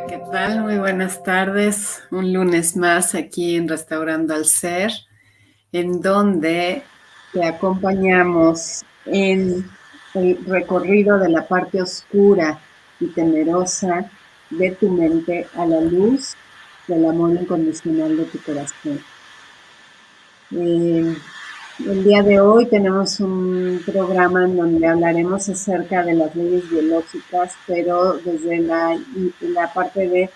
¿Qué tal? Muy buenas tardes. Un lunes más aquí en Restaurando al Ser, en donde te acompañamos en el recorrido de la parte oscura y temerosa de tu mente a la luz del amor incondicional de tu corazón. El día de hoy tenemos un programa en donde hablaremos acerca de las leyes biológicas, pero desde la parte de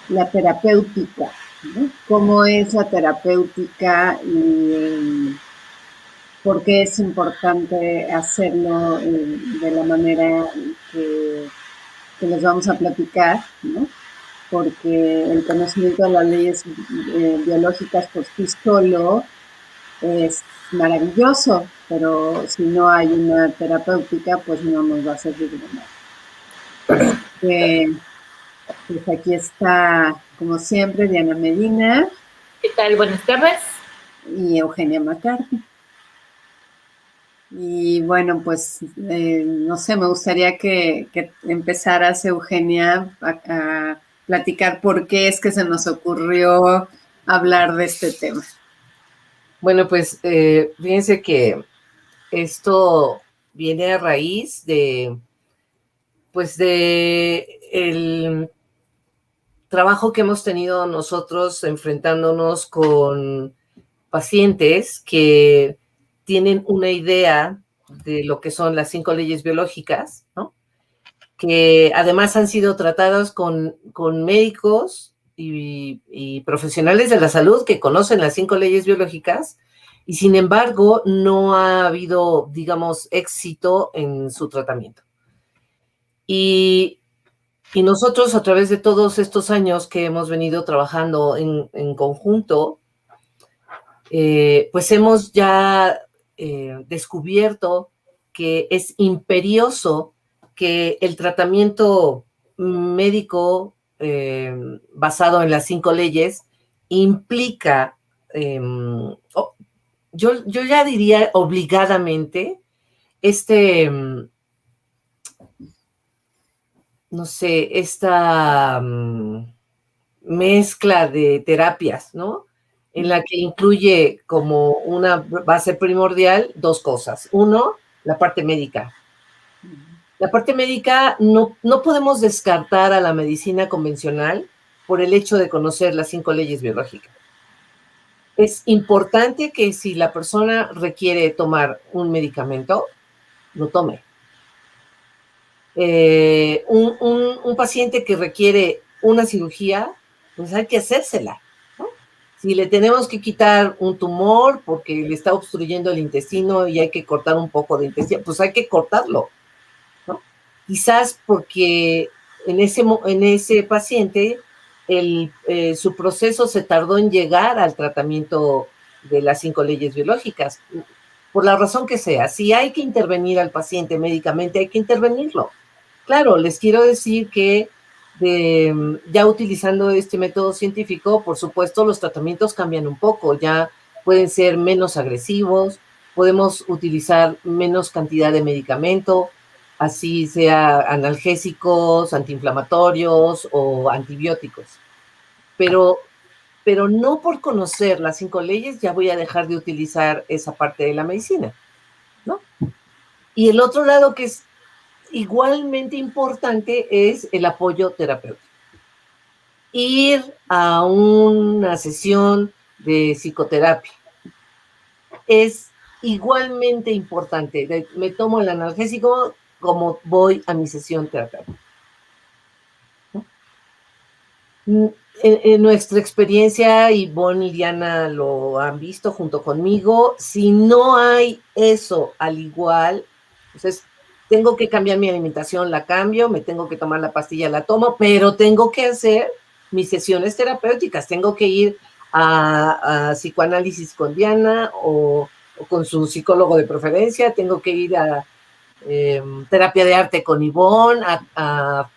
la terapéutica, ¿no? ¿Cómo es la terapéutica y por qué es importante hacerlo de la manera que les vamos a platicar, ¿no? Porque el conocimiento de las leyes biológicas por sí solo es maravilloso, pero si no hay una terapéutica, pues no nos va a servir de nada. Así que, pues aquí está, como siempre, Diana Medina. ¿Qué tal? Buenas tardes. Y Eugenia McCarthy. Y bueno, pues no sé, me gustaría que empezaras, Eugenia, a platicar por qué es que se nos ocurrió hablar de este tema. Bueno, pues fíjense que esto viene a raíz de, pues de el trabajo que hemos tenido nosotros enfrentándonos con pacientes que tienen una idea de lo que son las 5 leyes biológicas, ¿no? Que además han sido tratadas con médicos y profesionales de la salud que conocen las 5 leyes biológicas, y sin embargo no ha habido, digamos, éxito en su tratamiento. Y nosotros, a través de todos estos años que hemos venido trabajando en conjunto, pues hemos ya descubierto que es imperioso que el tratamiento médico basado en las 5 leyes implica, yo ya diría obligadamente, no sé, esta mezcla de terapias, ¿no? En la que incluye como una base primordial 2 cosas. Uno, la parte médica. La parte médica no podemos descartar a la medicina convencional por el hecho de conocer las 5 leyes biológicas. Es importante que si la persona requiere tomar un medicamento, lo tome. Un paciente que requiere una cirugía, pues hay que hacérsela, ¿no? Si le tenemos que quitar un tumor porque le está obstruyendo el intestino y hay que cortar un poco de intestino, pues hay que cortarlo, ¿no? Quizás porque en ese paciente su proceso se tardó en llegar al tratamiento de las 5 leyes biológicas, por la razón que sea. Si hay que intervenir al paciente médicamente, hay que intervenirlo. Claro, les quiero decir que ya utilizando este método científico, por supuesto, los tratamientos cambian un poco, ya pueden ser menos agresivos, podemos utilizar menos cantidad de medicamento, así sea analgésicos, antiinflamatorios o antibióticos. Pero no por conocer las 5 leyes ya voy a dejar de utilizar esa parte de la medicina, ¿no? Y el otro lado que es igualmente importante es el apoyo terapéutico. Ir a una sesión de psicoterapia es igualmente importante. Me tomo el analgésico como voy a mi sesión terapéutica. En nuestra experiencia, Ivonne y Diana lo han visto junto conmigo, si no hay eso al igual, entonces tengo que cambiar mi alimentación, la cambio, me tengo que tomar la pastilla, la tomo, pero tengo que hacer mis sesiones terapéuticas, tengo que ir a psicoanálisis con Diana o con su psicólogo de preferencia, tengo que ir a terapia de arte con Ivonne, a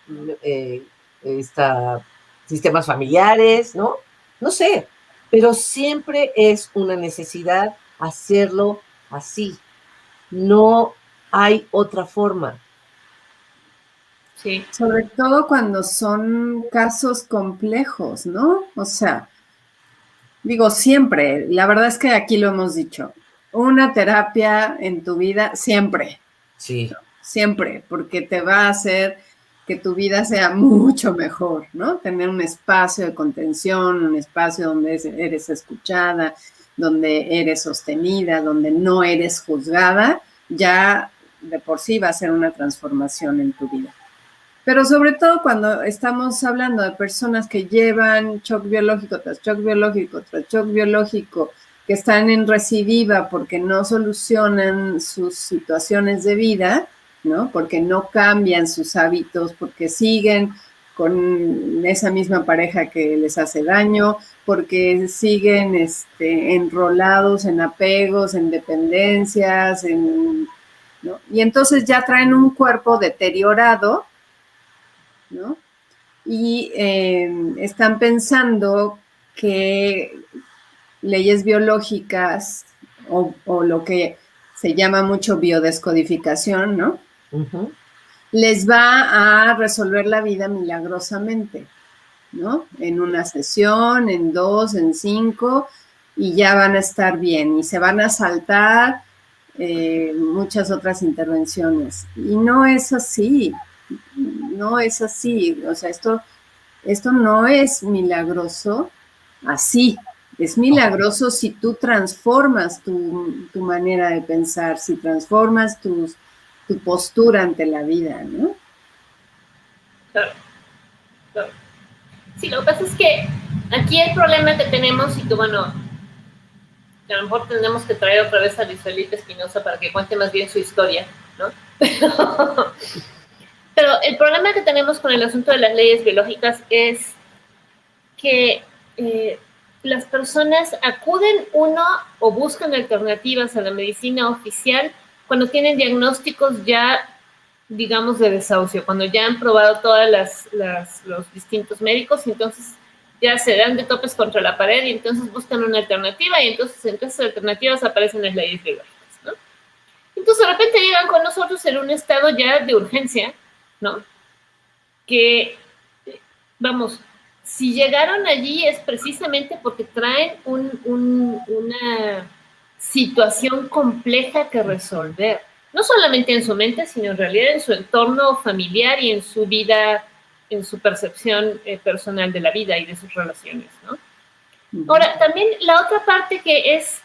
sistemas familiares, ¿no? No sé, pero siempre es una necesidad hacerlo así. No hay otra forma. Sí. Sobre todo cuando son casos complejos, ¿no? O sea, digo, siempre, la verdad es que aquí lo hemos dicho, una terapia en tu vida, siempre, Sí. siempre, porque te va a hacer que tu vida sea mucho mejor, ¿no? Tener un espacio de contención, un espacio donde eres escuchada, donde eres sostenida, donde no eres juzgada, ya de por sí va a ser una transformación en tu vida. Pero sobre todo cuando estamos hablando de personas que llevan shock biológico tras shock biológico tras shock biológico, que están en recidiva porque no solucionan sus situaciones de vida, ¿no? Porque no cambian sus hábitos, porque siguen con esa misma pareja que les hace daño, porque siguen enrolados en apegos, en dependencias, ¿no? Y entonces ya traen un cuerpo deteriorado, ¿no? Y están pensando que leyes biológicas o lo que se llama mucho biodescodificación, ¿no? Uh-huh. Les va a resolver la vida milagrosamente, ¿no? En una sesión, en 2, en 5, y ya van a estar bien y se van a saltar muchas otras intervenciones. Y no es así, no es así. O sea, esto no es milagroso así. Es milagroso si tú transformas tu manera de pensar, si transformas tu postura ante la vida, ¿no? Claro, claro. Sí, lo que pasa es que aquí el problema que tenemos, y que bueno, que a lo mejor tendremos que traer otra vez a Luis Felipe Espinosa para que cuente más bien su historia, ¿no? Pero el problema que tenemos con el asunto de las leyes biológicas es que las personas acuden o buscan alternativas a la medicina oficial cuando tienen diagnósticos ya, digamos, de desahucio, cuando ya han probado todos los distintos médicos, y entonces ya se dan de topes contra la pared y entonces buscan una alternativa, y entonces entre esas alternativas aparecen las leyes biológicas, ¿no? Entonces de repente llegan con nosotros en un estado ya de urgencia, ¿no? Que, vamos, si llegaron allí es precisamente porque traen una situación compleja que resolver, no solamente en su mente, sino en realidad en su entorno familiar y en su vida, en su percepción personal de la vida y de sus relaciones, ¿no? Ahora, también la otra parte que es,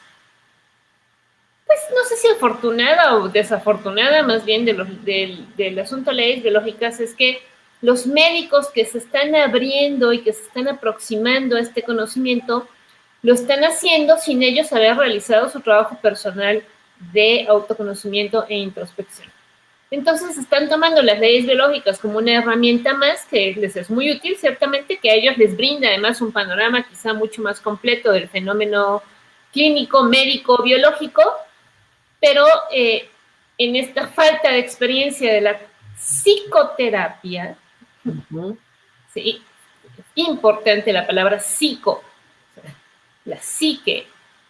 pues no sé si afortunada o desafortunada más bien del asunto de leyes biológicas, es que los médicos que se están abriendo y que se están aproximando a este conocimiento lo están haciendo sin ellos haber realizado su trabajo personal de autoconocimiento e introspección. Entonces están tomando las leyes biológicas como una herramienta más que les es muy útil, ciertamente, que a ellos les brinda además un panorama quizá mucho más completo del fenómeno clínico, médico, biológico, pero en esta falta de experiencia de la psicoterapia, sí, es importante la palabra psico, la psique,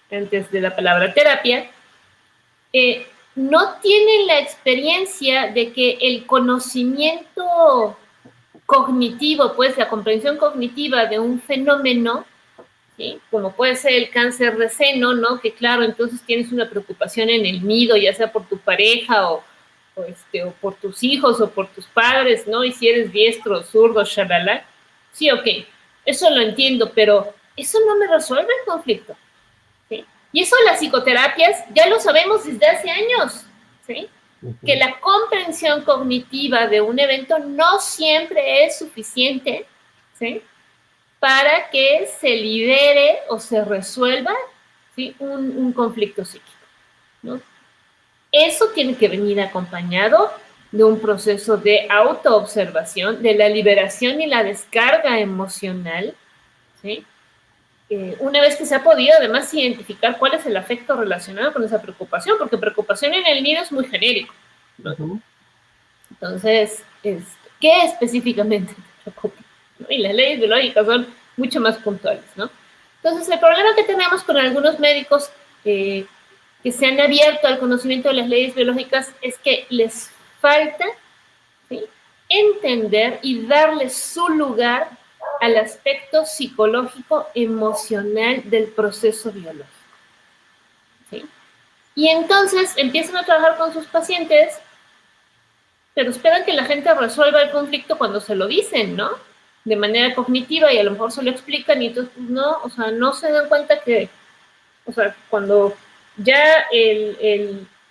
antes de la palabra terapia, no tienen la experiencia de que el conocimiento cognitivo, pues la comprensión cognitiva de un fenómeno, ¿sí? Como puede ser el cáncer de seno, ¿no? Que claro, entonces tienes una preocupación en el nido, ya sea por tu pareja o por tus hijos o por tus padres, ¿no? Y si eres diestro, zurdo, shalala. Sí, ok, eso lo entiendo, pero eso no me resuelve el conflicto, ¿sí? Y eso las psicoterapias ya lo sabemos desde hace años, ¿sí? Que la comprensión cognitiva de un evento no siempre es suficiente, ¿sí? Para que se libere o se resuelva, ¿sí? un conflicto psíquico, ¿no? Eso tiene que venir acompañado de un proceso de autoobservación, de la liberación y la descarga emocional, ¿sí? Una vez que se ha podido además identificar cuál es el afecto relacionado con esa preocupación, porque preocupación en el nido es muy genérico, ¿no? Entonces, ¿qué específicamente te preocupa? ¿No? Y las leyes biológicas son mucho más puntuales, ¿no? Entonces, el problema que tenemos con algunos médicos que se han abierto al conocimiento de las leyes biológicas es que les falta, ¿sí?, entender y darle su lugar al aspecto psicológico, emocional del proceso biológico. ¿Sí? Y entonces empiezan a trabajar con sus pacientes, pero esperan que la gente resuelva el conflicto cuando se lo dicen, ¿no? De manera cognitiva, y a lo mejor se lo explican y entonces, pues, no, o sea, no se dan cuenta que, o sea, cuando ya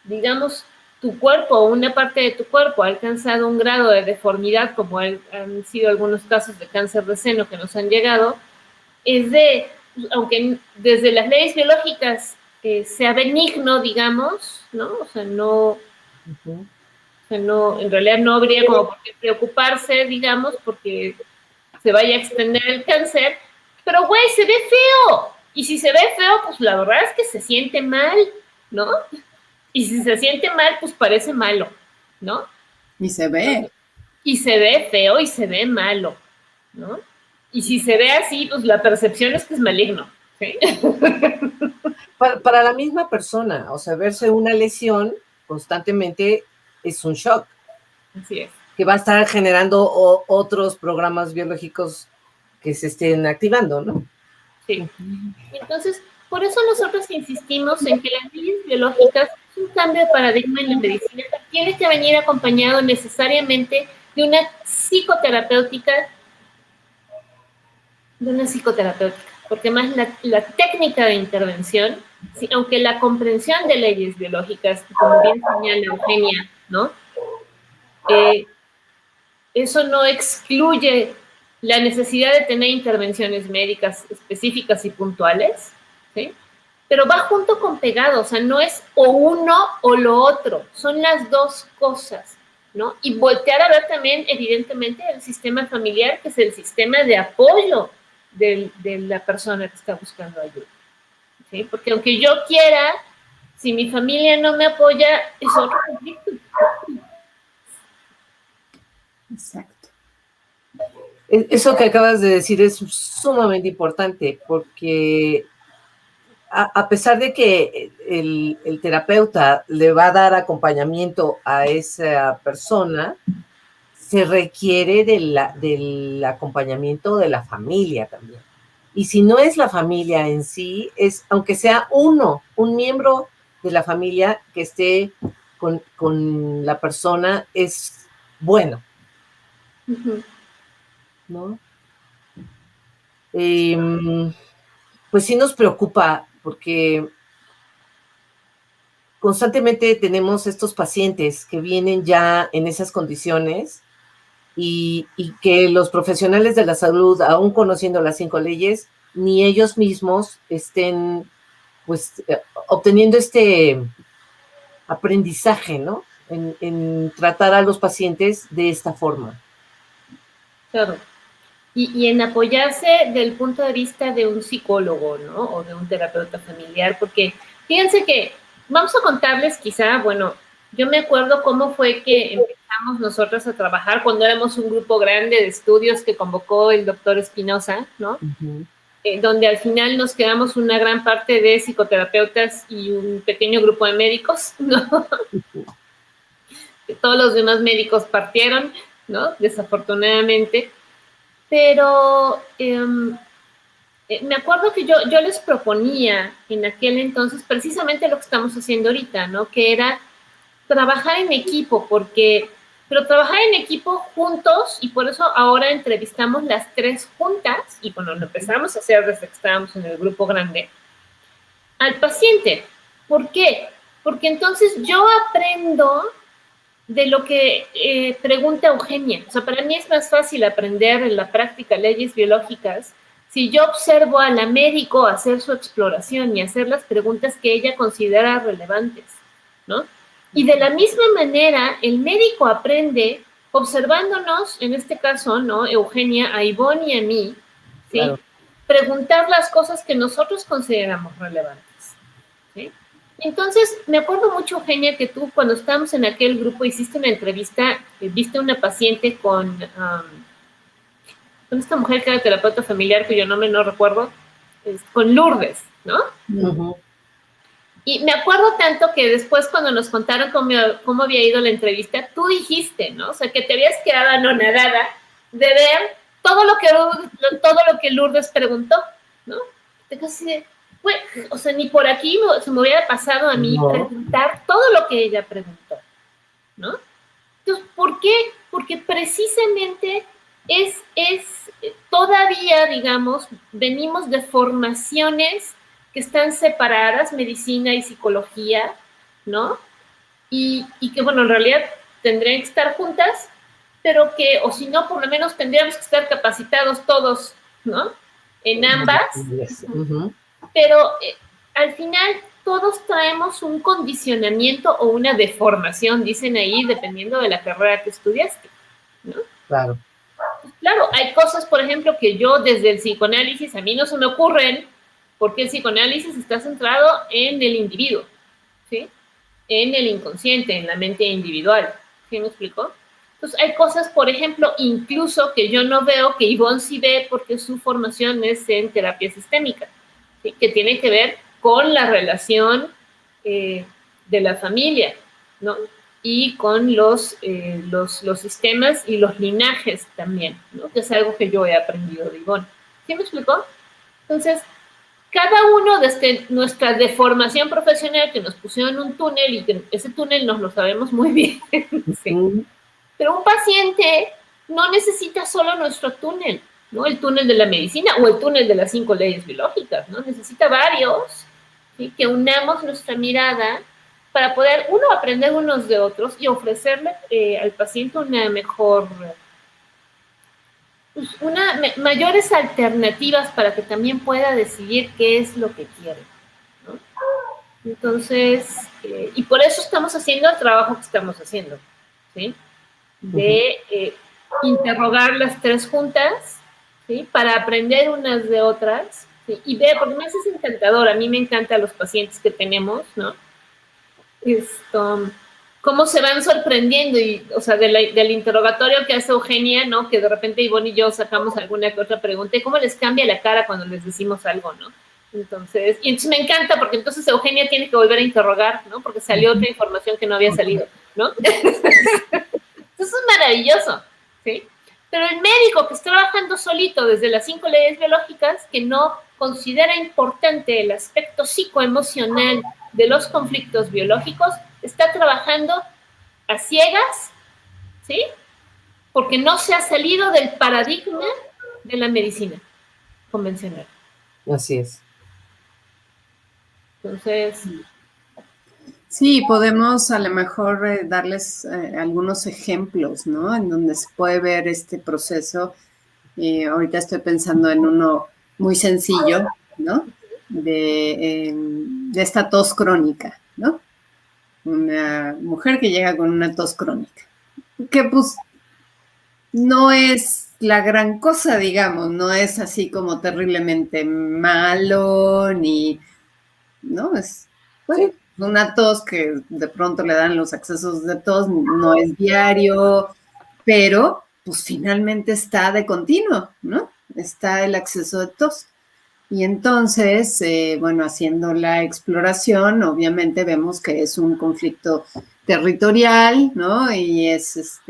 digamos, tu cuerpo o una parte de tu cuerpo ha alcanzado un grado de deformidad, como han sido algunos casos de cáncer de seno que nos han llegado, es de, aunque desde las leyes biológicas sea benigno, digamos, ¿no? O sea, no, en realidad no habría como por qué preocuparse, digamos, porque se vaya a extender el cáncer, pero güey, se ve feo. Y si se ve feo, pues la verdad es que se siente mal, ¿no? Y si se siente mal, pues parece malo, ¿no? Y se ve. Y se ve feo y se ve malo, ¿no? Y si se ve así, pues la percepción es que es maligno, ¿sí? Para la misma persona, o sea, verse una lesión constantemente es un shock. Así es. Que va a estar generando otros programas biológicos que se estén activando, ¿no? Sí. Entonces, por eso nosotros insistimos en que las leyes biológicas es un cambio de paradigma en la medicina que tiene que venir acompañado necesariamente de una psicoterapéutica, porque más la técnica de intervención, sí, aunque la comprensión de leyes biológicas, como bien señala Eugenia, ¿no? Eso no excluye la necesidad de tener intervenciones médicas específicas y puntuales, ¿sí? Pero va junto con pegado, o sea, no es o uno o lo otro, son las dos cosas, ¿no? Y voltear a ver también, evidentemente, el sistema familiar, que es el sistema de apoyo de la persona que está buscando ayuda, ¿sí? Porque aunque yo quiera, si mi familia no me apoya, es otro conflicto. Exacto. Eso que acabas de decir es sumamente importante porque a pesar de que el terapeuta le va a dar acompañamiento a esa persona, se requiere del acompañamiento de la familia también. Y si no es la familia en sí, es aunque sea un miembro de la familia que esté con la persona, es bueno, ¿no? Pues sí nos preocupa porque constantemente tenemos estos pacientes que vienen ya en esas condiciones y que los profesionales de la salud, aún conociendo las 5 leyes, ni ellos mismos estén pues obteniendo este aprendizaje, ¿no? En tratar a los pacientes de esta forma. Claro. Y en apoyarse del punto de vista de un psicólogo, ¿no? O de un terapeuta familiar, porque fíjense que vamos a contarles quizá, bueno, yo me acuerdo cómo fue que empezamos nosotros a trabajar cuando éramos un grupo grande de estudios que convocó el doctor Espinosa, ¿no? Donde al final nos quedamos una gran parte de psicoterapeutas y un pequeño grupo de médicos, ¿no? Todos los demás médicos partieron, ¿no? Desafortunadamente. Pero me acuerdo que yo les proponía en aquel entonces precisamente lo que estamos haciendo ahorita, ¿no? Que era trabajar en equipo, pero trabajar en equipo juntos, y por eso ahora entrevistamos las 3 juntas, y bueno, lo empezamos a hacer desde que estábamos en el grupo grande, al paciente. ¿Por qué? Porque entonces yo aprendo de lo que pregunta Eugenia. O sea, para mí es más fácil aprender en la práctica leyes biológicas si yo observo a la médico hacer su exploración y hacer las preguntas que ella considera relevantes, ¿no? Y de la misma manera, el médico aprende observándonos, en este caso, ¿no? Eugenia, a Ivonne y a mí, ¿sí? Claro. Preguntar las cosas que nosotros consideramos relevantes, ¿sí? Entonces, me acuerdo mucho, Eugenia, que tú cuando estábamos en aquel grupo hiciste una entrevista, viste una paciente con esta mujer que era terapeuta familiar, cuyo nombre no recuerdo, con Lourdes, ¿no? Y me acuerdo tanto que después cuando nos contaron cómo había ido la entrevista, tú dijiste, ¿no? O sea, que te habías quedado anonadada de ver todo lo que Lourdes preguntó, ¿no? Te quedas así de, bueno, o sea, ni por aquí se me hubiera pasado a mí preguntar todo lo que ella preguntó, ¿no? Entonces, ¿por qué? Porque precisamente es todavía, digamos, venimos de formaciones que están separadas, medicina y psicología, ¿no? Y que, bueno, en realidad tendrían que estar juntas, pero que, o si no, por lo menos tendríamos que estar capacitados todos, ¿no? En ambas. Pero al final todos traemos un condicionamiento o una deformación, dicen ahí, dependiendo de la carrera que estudiaste, ¿no? Claro. Claro, hay cosas, por ejemplo, que yo desde el psicoanálisis a mí no se me ocurren, porque el psicoanálisis está centrado en el individuo, ¿sí? En el inconsciente, en la mente individual. ¿Sí me explico? Entonces, hay cosas, por ejemplo, incluso que yo no veo, que Ivonne sí ve porque su formación es en terapia sistémica, ¿sí? Que tiene que ver con la relación de la familia, ¿no? Y con los sistemas y los linajes también, ¿no? Que es algo que yo he aprendido de Ivonne. ¿Sí me explicó? Entonces, cada uno desde nuestra deformación profesional que nos pusieron en un túnel y que ese túnel nos lo sabemos muy bien, ¿sí? Pero un paciente no necesita solo nuestro túnel, ¿no? El túnel de la medicina o el túnel de las 5 leyes biológicas, ¿no? Necesita varios, ¿sí? Que unamos nuestra mirada para poder, uno, aprender unos de otros y ofrecerle al paciente una mejor, pues mayores alternativas para que también pueda decidir qué es lo que quiere, ¿no? Entonces, y por eso estamos haciendo el trabajo que estamos haciendo, ¿sí? De interrogar las tres juntas, ¿sí? Para aprender unas de otras, ¿sí? Y ver, porque más es encantador, a mí me encantan los pacientes que tenemos, ¿no? Cómo se van sorprendiendo, y, o sea, del interrogatorio que hace Eugenia, ¿no? Que de repente Ivonne y yo sacamos alguna que otra pregunta, y cómo les cambia la cara cuando les decimos algo, ¿no? Entonces me encanta, porque entonces Eugenia tiene que volver a interrogar, ¿no? Porque salió otra información que no había salido, ¿no? Eso es maravilloso, ¿sí? Pero el médico que está trabajando solito desde las 5 leyes biológicas, que no considera importante el aspecto psicoemocional de los conflictos biológicos, está trabajando a ciegas, ¿sí? Porque no se ha salido del paradigma de la medicina convencional. Así es. Entonces... Sí, podemos a lo mejor darles algunos ejemplos, ¿no? En donde se puede ver este proceso. Ahorita estoy pensando en uno muy sencillo, ¿no? De esta tos crónica, ¿no? Una mujer que llega con una tos crónica, que pues no es la gran cosa, digamos, no es así como terriblemente malo, ni, ¿no? Es, bueno, una tos que de pronto le dan los accesos de tos, no es diario, pero pues finalmente está de continuo, ¿no? Está el acceso de tos. Y entonces, bueno, haciendo la exploración, obviamente vemos que es un conflicto territorial, ¿no? Y es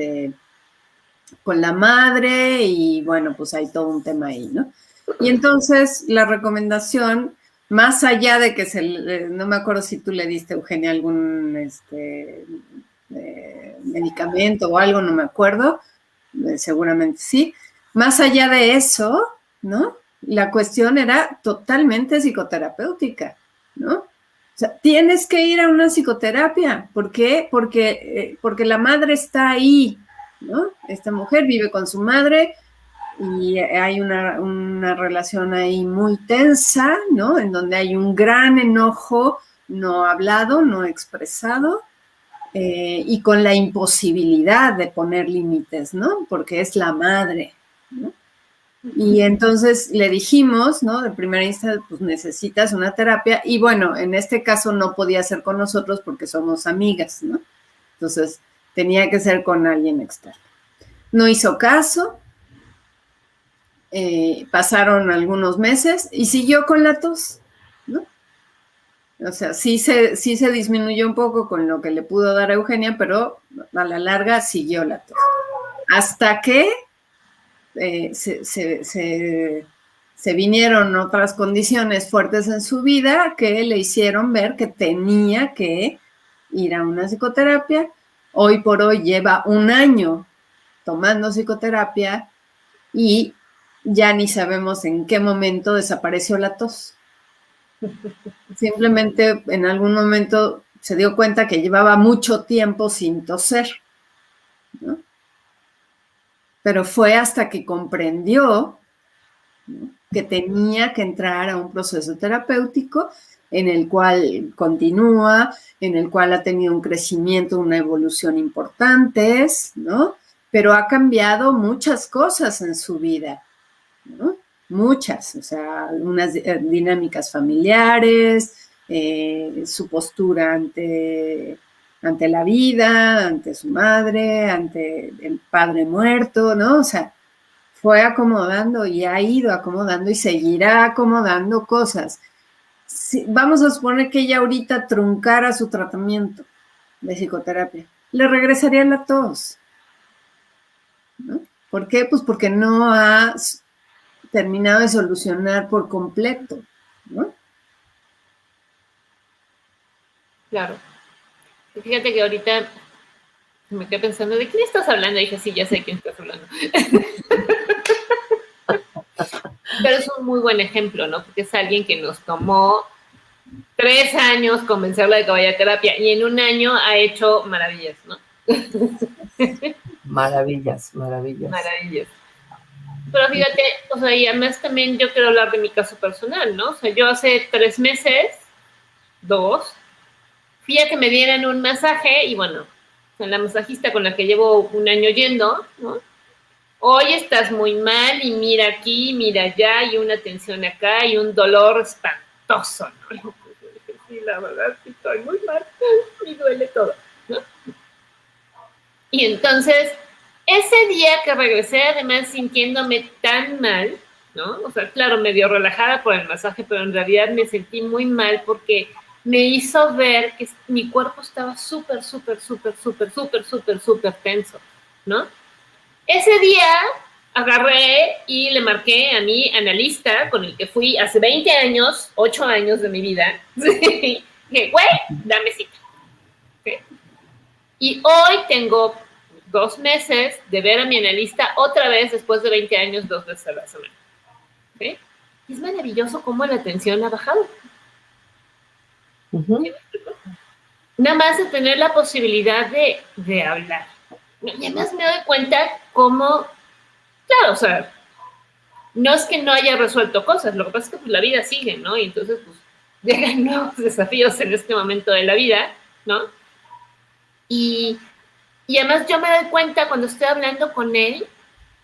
con la madre y bueno, pues hay todo un tema ahí, ¿no? Y entonces la recomendación, más allá de que no me acuerdo si tú le diste, Eugenia, algún medicamento o algo, no me acuerdo, seguramente sí, más allá de eso, ¿no? La cuestión era totalmente psicoterapéutica, ¿no? O sea, tienes que ir a una psicoterapia. ¿Por qué? Porque la madre está ahí, ¿no? Esta mujer vive con su madre y hay una relación ahí muy tensa, ¿no? En donde hay un gran enojo no hablado, no expresado, y con la imposibilidad de poner límites, ¿no? Porque es la madre, ¿no? Y entonces le dijimos, ¿no? De primera instancia, pues necesitas una terapia. Y bueno, en este caso no podía ser con nosotros porque somos amigas, ¿no? Entonces tenía que ser con alguien externo. No hizo caso. Pasaron algunos meses y siguió con la tos, ¿no? O sea, sí se disminuyó un poco con lo que le pudo dar a Eugenia, pero a la larga siguió la tos. Hasta que se vinieron otras condiciones fuertes en su vida que le hicieron ver que tenía que ir a una psicoterapia. Hoy por hoy lleva 1 año tomando psicoterapia y ya ni sabemos en qué momento desapareció la tos. Simplemente en algún momento se dio cuenta que llevaba mucho tiempo sin toser, ¿no? Pero fue hasta que comprendió, ¿no?, que tenía que entrar a un proceso terapéutico en el cual continúa, en el cual ha tenido un crecimiento, una evolución importantes, ¿no? Pero ha cambiado muchas cosas en su vida, ¿no? Muchas, o sea, unas dinámicas familiares, su postura ante la vida, ante su madre, ante el padre muerto, ¿no? O sea, fue acomodando y ha ido acomodando y seguirá acomodando cosas. Si, vamos a suponer que ella ahorita truncara su tratamiento de psicoterapia, le regresaría la tos, ¿no? ¿Por qué? Pues porque no ha terminado de solucionar por completo, ¿no? Claro. Y fíjate que ahorita me quedé pensando, ¿de quién estás hablando? Y dije, sí, ya sé de quién estás hablando. Pero es un muy buen ejemplo, ¿no? Porque es alguien que nos tomó 3 años convencerla de que vaya a terapia y en 1 año ha hecho maravillas, ¿no? Maravillas, maravillas. Maravillas. Pero fíjate, o sea, y además también yo quiero hablar de mi caso personal, ¿no? O sea, yo hace 3 meses, 2, fui a que me dieran un masaje y bueno, la masajista con la que llevo 1 año yendo, ¿no? Hoy estás muy mal y mira aquí, mira allá y una tensión acá y un dolor espantoso, ¿no? Sí, la verdad, sí estoy muy mal, me duele todo, ¿no? Y entonces, ese día que regresé, además sintiéndome tan mal, ¿no? O sea, claro, medio relajada por el masaje, pero en realidad me sentí muy mal porque me hizo ver que mi cuerpo estaba súper tenso, ¿no? Ese día agarré y le marqué a mi analista con el que fui hace 20 años, 8 años de mi vida. Dije, güey, dame cita. ¿Sí? Y hoy tengo 2 meses de ver a mi analista otra vez después de 20 años, 2 veces a la semana. ¿Sí? Y es maravilloso cómo la tensión ha bajado. ¿Sí? Nada más de tener la posibilidad de hablar. Y además me doy cuenta cómo, claro, o sea, no es que no haya resuelto cosas, lo que pasa es que pues, la vida sigue, ¿no? Y entonces, pues, llegan nuevos desafíos en este momento de la vida, ¿no? Y además yo me doy cuenta cuando estoy hablando con él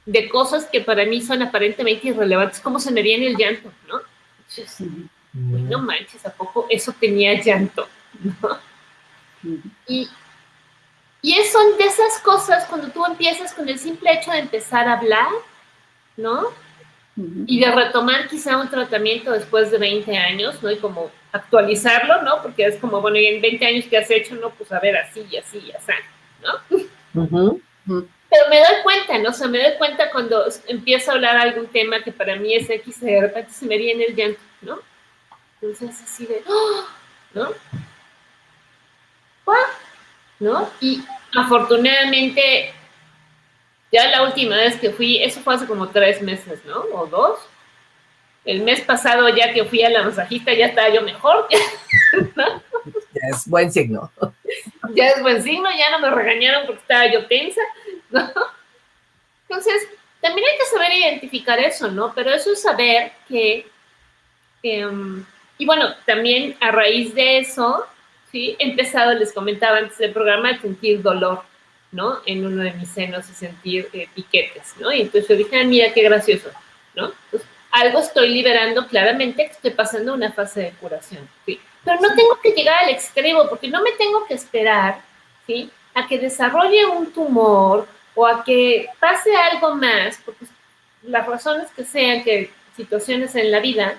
de cosas que para mí son aparentemente irrelevantes, como se me viene el llanto, ¿no? Entonces, no manches, ¿a poco eso tenía llanto? ¿No? Y son de esas cosas cuando tú empiezas con el simple hecho de empezar a hablar, ¿no? Y de retomar quizá un tratamiento después de 20 años, ¿no? Y como actualizarlo, ¿no? Porque es como, bueno, y en 20 años que has hecho, no, pues a ver, así y así y así, ¿no? Pero me doy cuenta, ¿no? O sea, me doy cuenta cuando empiezo a hablar algún tema que para mí es X, de repente se me viene el llanto, ¿no? Entonces así de, ¡oh! ¿No? ¿No? Y afortunadamente, ya la última vez que fui, eso fue hace como 3 meses, ¿no? O 2. El mes pasado, ya que fui a la masajista, ya estaba yo mejor. ¿No? Ya es buen signo. Ya es buen signo, ya no me regañaron porque estaba yo tensa, ¿no? Entonces, también hay que saber identificar eso, ¿no? Pero eso es saber que, y bueno, también a raíz de eso, ¿sí? He empezado, les comentaba antes del programa, a sentir dolor, ¿no? En uno de mis senos y sentir piquetes, ¿no? Y entonces yo dije, mira qué gracioso, ¿no? Entonces, algo estoy liberando claramente, que estoy pasando una fase de curación, ¿sí? Pero no tengo que llegar al extremo, porque no me tengo que esperar, ¿sí? A que desarrolle un tumor o a que pase algo más, porque las razones que sean, que situaciones en la vida,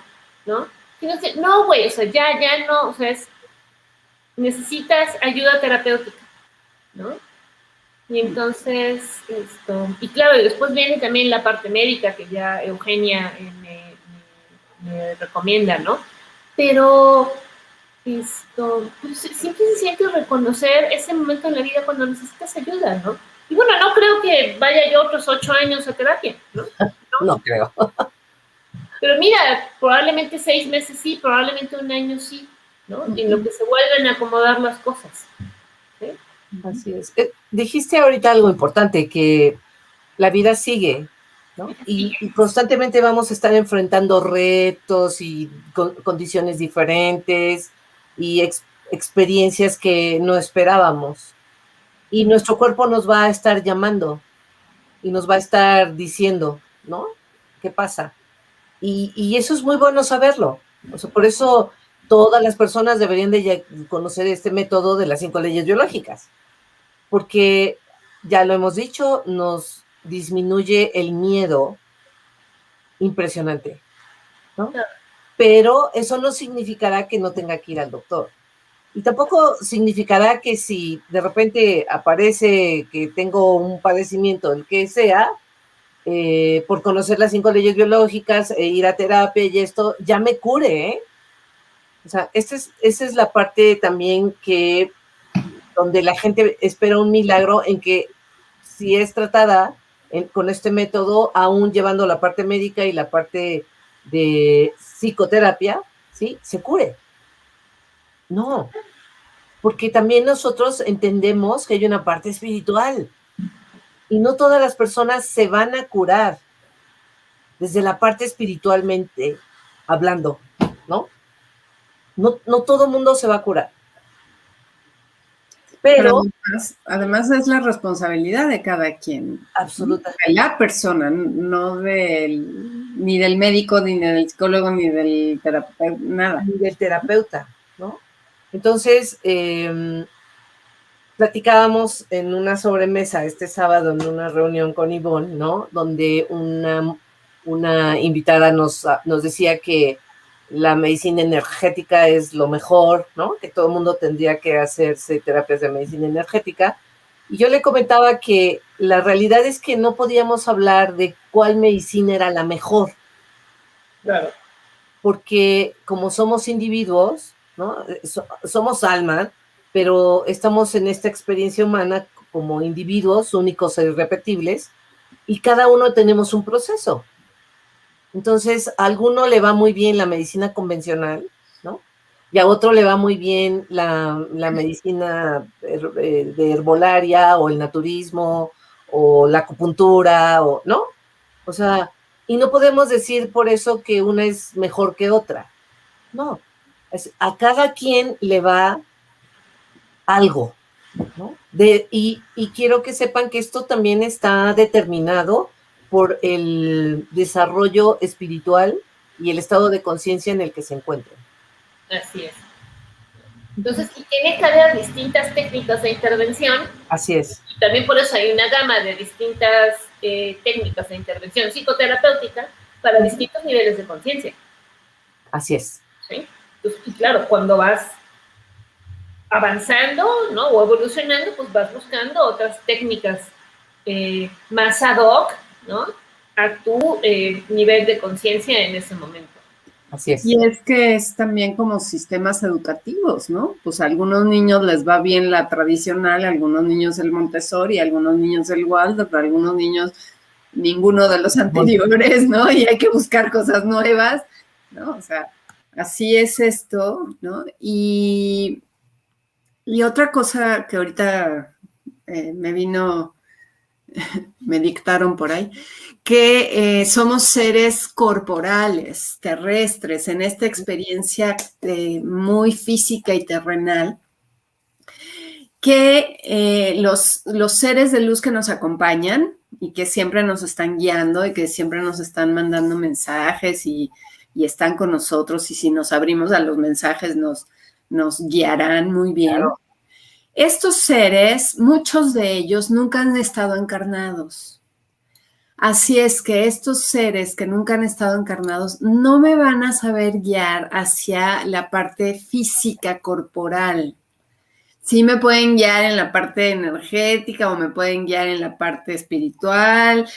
¿no? Y no sé, no, güey, o sea, ya no, o sea, necesitas ayuda terapéutica, ¿no? Y entonces, y claro, y después viene también la parte médica que ya Eugenia me recomienda, ¿no? Pero pues, siempre se siente reconocer ese momento en la vida cuando necesitas ayuda, ¿no? Y bueno, no creo que vaya yo otros 8 años a terapia, ¿no? No creo. Pero mira, probablemente 6 meses sí, probablemente un año sí, ¿no? En lo que se vuelven a acomodar las cosas. ¿Sí? Así es. Dijiste ahorita algo importante, que la vida sigue, ¿no? Y constantemente vamos a estar enfrentando retos y condiciones diferentes y experiencias que no esperábamos. Y nuestro cuerpo nos va a estar llamando y nos va a estar diciendo, ¿no? ¿Qué pasa? Y eso es muy bueno saberlo. O sea, por eso todas las personas deberían de conocer este método de las 5 leyes biológicas, porque ya lo hemos dicho, nos disminuye el miedo impresionante, ¿no? Pero eso no significará que no tenga que ir al doctor. Y tampoco significará que si de repente aparece que tengo un padecimiento, el que sea, por conocer las 5 leyes biológicas e ir a terapia y esto, ya me cure, ¿eh? O sea, esa es la parte también que donde la gente espera un milagro, en que si es tratada con este método, aún llevando la parte médica y la parte de psicoterapia, ¿sí? Se cure. No, porque también nosotros entendemos que hay una parte espiritual y no todas las personas se van a curar desde la parte espiritualmente hablando, ¿no? No todo mundo se va a curar. Pero además es la responsabilidad de cada quien. Absolutamente. De la persona, no ni del médico, ni del psicólogo, ni del terapeuta, nada. Ni del terapeuta, ¿no? Entonces, platicábamos en una sobremesa este sábado en una reunión con Ivonne, ¿no? Donde una invitada nos decía que la medicina energética es lo mejor, ¿no? Que todo el mundo tendría que hacerse terapias de medicina energética. Y yo le comentaba que la realidad es que no podíamos hablar de cuál medicina era la mejor. Claro. Porque como somos individuos, ¿no? Somos alma, pero estamos en esta experiencia humana como individuos únicos e irrepetibles, y cada uno tenemos un proceso. Entonces, a alguno le va muy bien la medicina convencional, ¿no? Y a otro le va muy bien la medicina de herbolaria, o el naturismo, o la acupuntura, ¿no? O sea, y no podemos decir por eso que una es mejor que otra. No, a cada quien le va algo, ¿no? Y quiero que sepan que esto también está determinado por el desarrollo espiritual y el estado de conciencia en el que se encuentran. Así es. Entonces, y tiene cada distintas técnicas de intervención. Así es. Y también por eso hay una gama de distintas técnicas de intervención psicoterapéutica para distintos niveles de conciencia. Así es. ¿Sí? Entonces, y claro, cuando vas avanzando, ¿no? O evolucionando, pues vas buscando otras técnicas más ad hoc, ¿no? A tu nivel de conciencia en ese momento. Así es. Y es que es también como sistemas educativos, ¿no? Pues a algunos niños les va bien la tradicional, a algunos niños el Montessori, a algunos niños el Waldorf, a algunos niños ninguno de los anteriores, ¿no? Y hay que buscar cosas nuevas, ¿no? O sea, así es esto, ¿no? Y otra cosa que ahorita me dictaron por ahí, que somos seres corporales, terrestres, en esta experiencia muy física y terrenal, que los seres de luz que nos acompañan y que siempre nos están guiando y que siempre nos están mandando mensajes y están con nosotros, y si nos abrimos a los mensajes nos guiarán muy bien. Claro. Estos seres, muchos de ellos nunca han estado encarnados. Así es que estos seres que nunca han estado encarnados no me van a saber guiar hacia la parte física corporal. Sí me pueden guiar en la parte energética o me pueden guiar en la parte espiritual,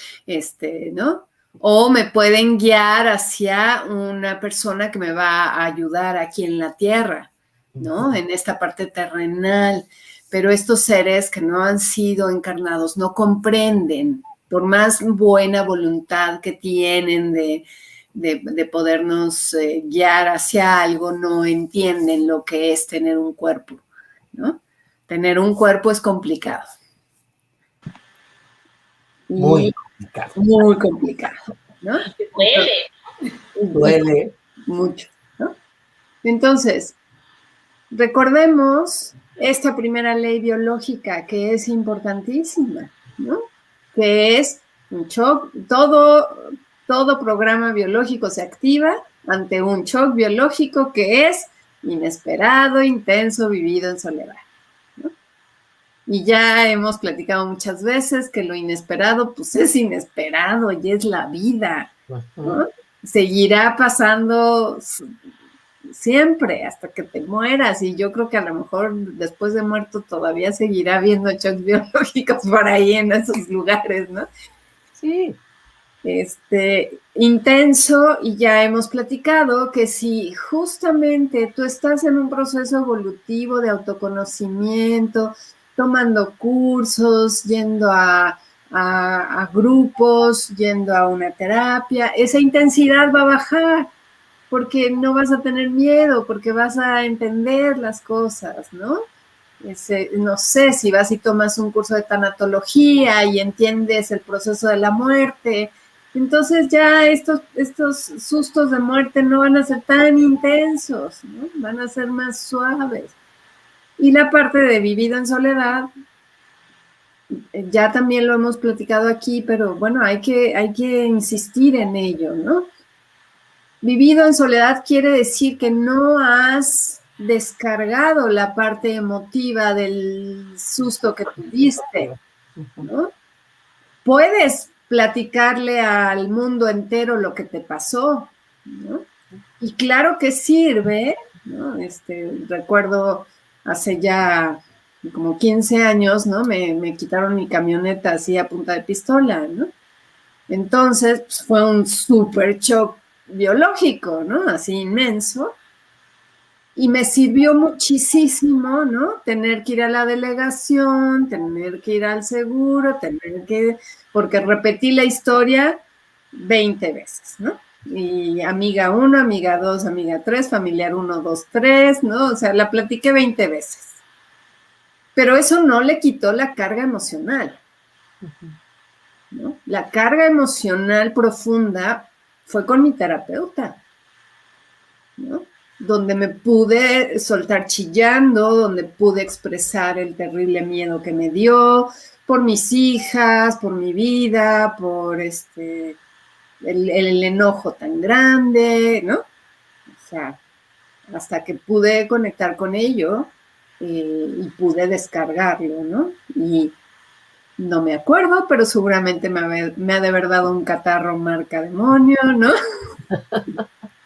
¿no? O me pueden guiar hacia una persona que me va a ayudar aquí en la tierra, ¿no? En esta parte terrenal. Pero estos seres que no han sido encarnados no comprenden, por más buena voluntad que tienen de podernos guiar hacia algo, no entienden lo que es tener un cuerpo, ¿no? Tener un cuerpo es complicado. Muy complicado. Muy complicado, ¿no? Duele. Mucho, ¿no? Entonces, recordemos esta primera ley biológica que es importantísima, ¿no? Que es un shock, todo programa biológico se activa ante un shock biológico que es inesperado, intenso, vivido en soledad, ¿no? Y ya hemos platicado muchas veces que lo inesperado, pues es inesperado y es la vida, ¿no? Seguirá pasando siempre hasta que te mueras, y yo creo que a lo mejor después de muerto todavía seguirá habiendo shocks biológicos por ahí en esos lugares, ¿no? Sí. Intenso, y ya hemos platicado que si justamente tú estás en un proceso evolutivo de autoconocimiento, tomando cursos, yendo a grupos, yendo a una terapia, esa intensidad va a bajar, porque no vas a tener miedo, porque vas a entender las cosas, ¿no? No sé, si vas y tomas un curso de tanatología y entiendes el proceso de la muerte, entonces ya estos sustos de muerte no van a ser tan intensos, ¿no? Van a ser más suaves. Y la parte de vivido en soledad, ya también lo hemos platicado aquí, pero bueno, hay que insistir en ello, ¿no? Vivido en soledad quiere decir que no has descargado la parte emotiva del susto que tuviste, ¿no? Puedes platicarle al mundo entero lo que te pasó, ¿no? Y claro que sirve, ¿no? Recuerdo hace ya como 15 años, ¿no? Me quitaron mi camioneta así a punta de pistola, ¿no? Entonces, pues, fue un súper shock biológico, ¿no? Así inmenso. Y me sirvió muchísimo, ¿no? Tener que ir a la delegación, tener que ir al seguro, porque repetí la historia 20 veces, ¿no? Y amiga 1, amiga 2, amiga 3, familiar 1, 2, 3, ¿no? O sea, la platiqué 20 veces. Pero eso no le quitó la carga emocional, ¿no? La carga emocional profunda fue con mi terapeuta, ¿no? Donde me pude soltar chillando, donde pude expresar el terrible miedo que me dio por mis hijas, por mi vida, por el enojo tan grande, ¿no? O sea, hasta que pude conectar con ello y pude descargarlo, ¿no? Y no me acuerdo, pero seguramente me ha de haber dado un catarro marca demonio, ¿no?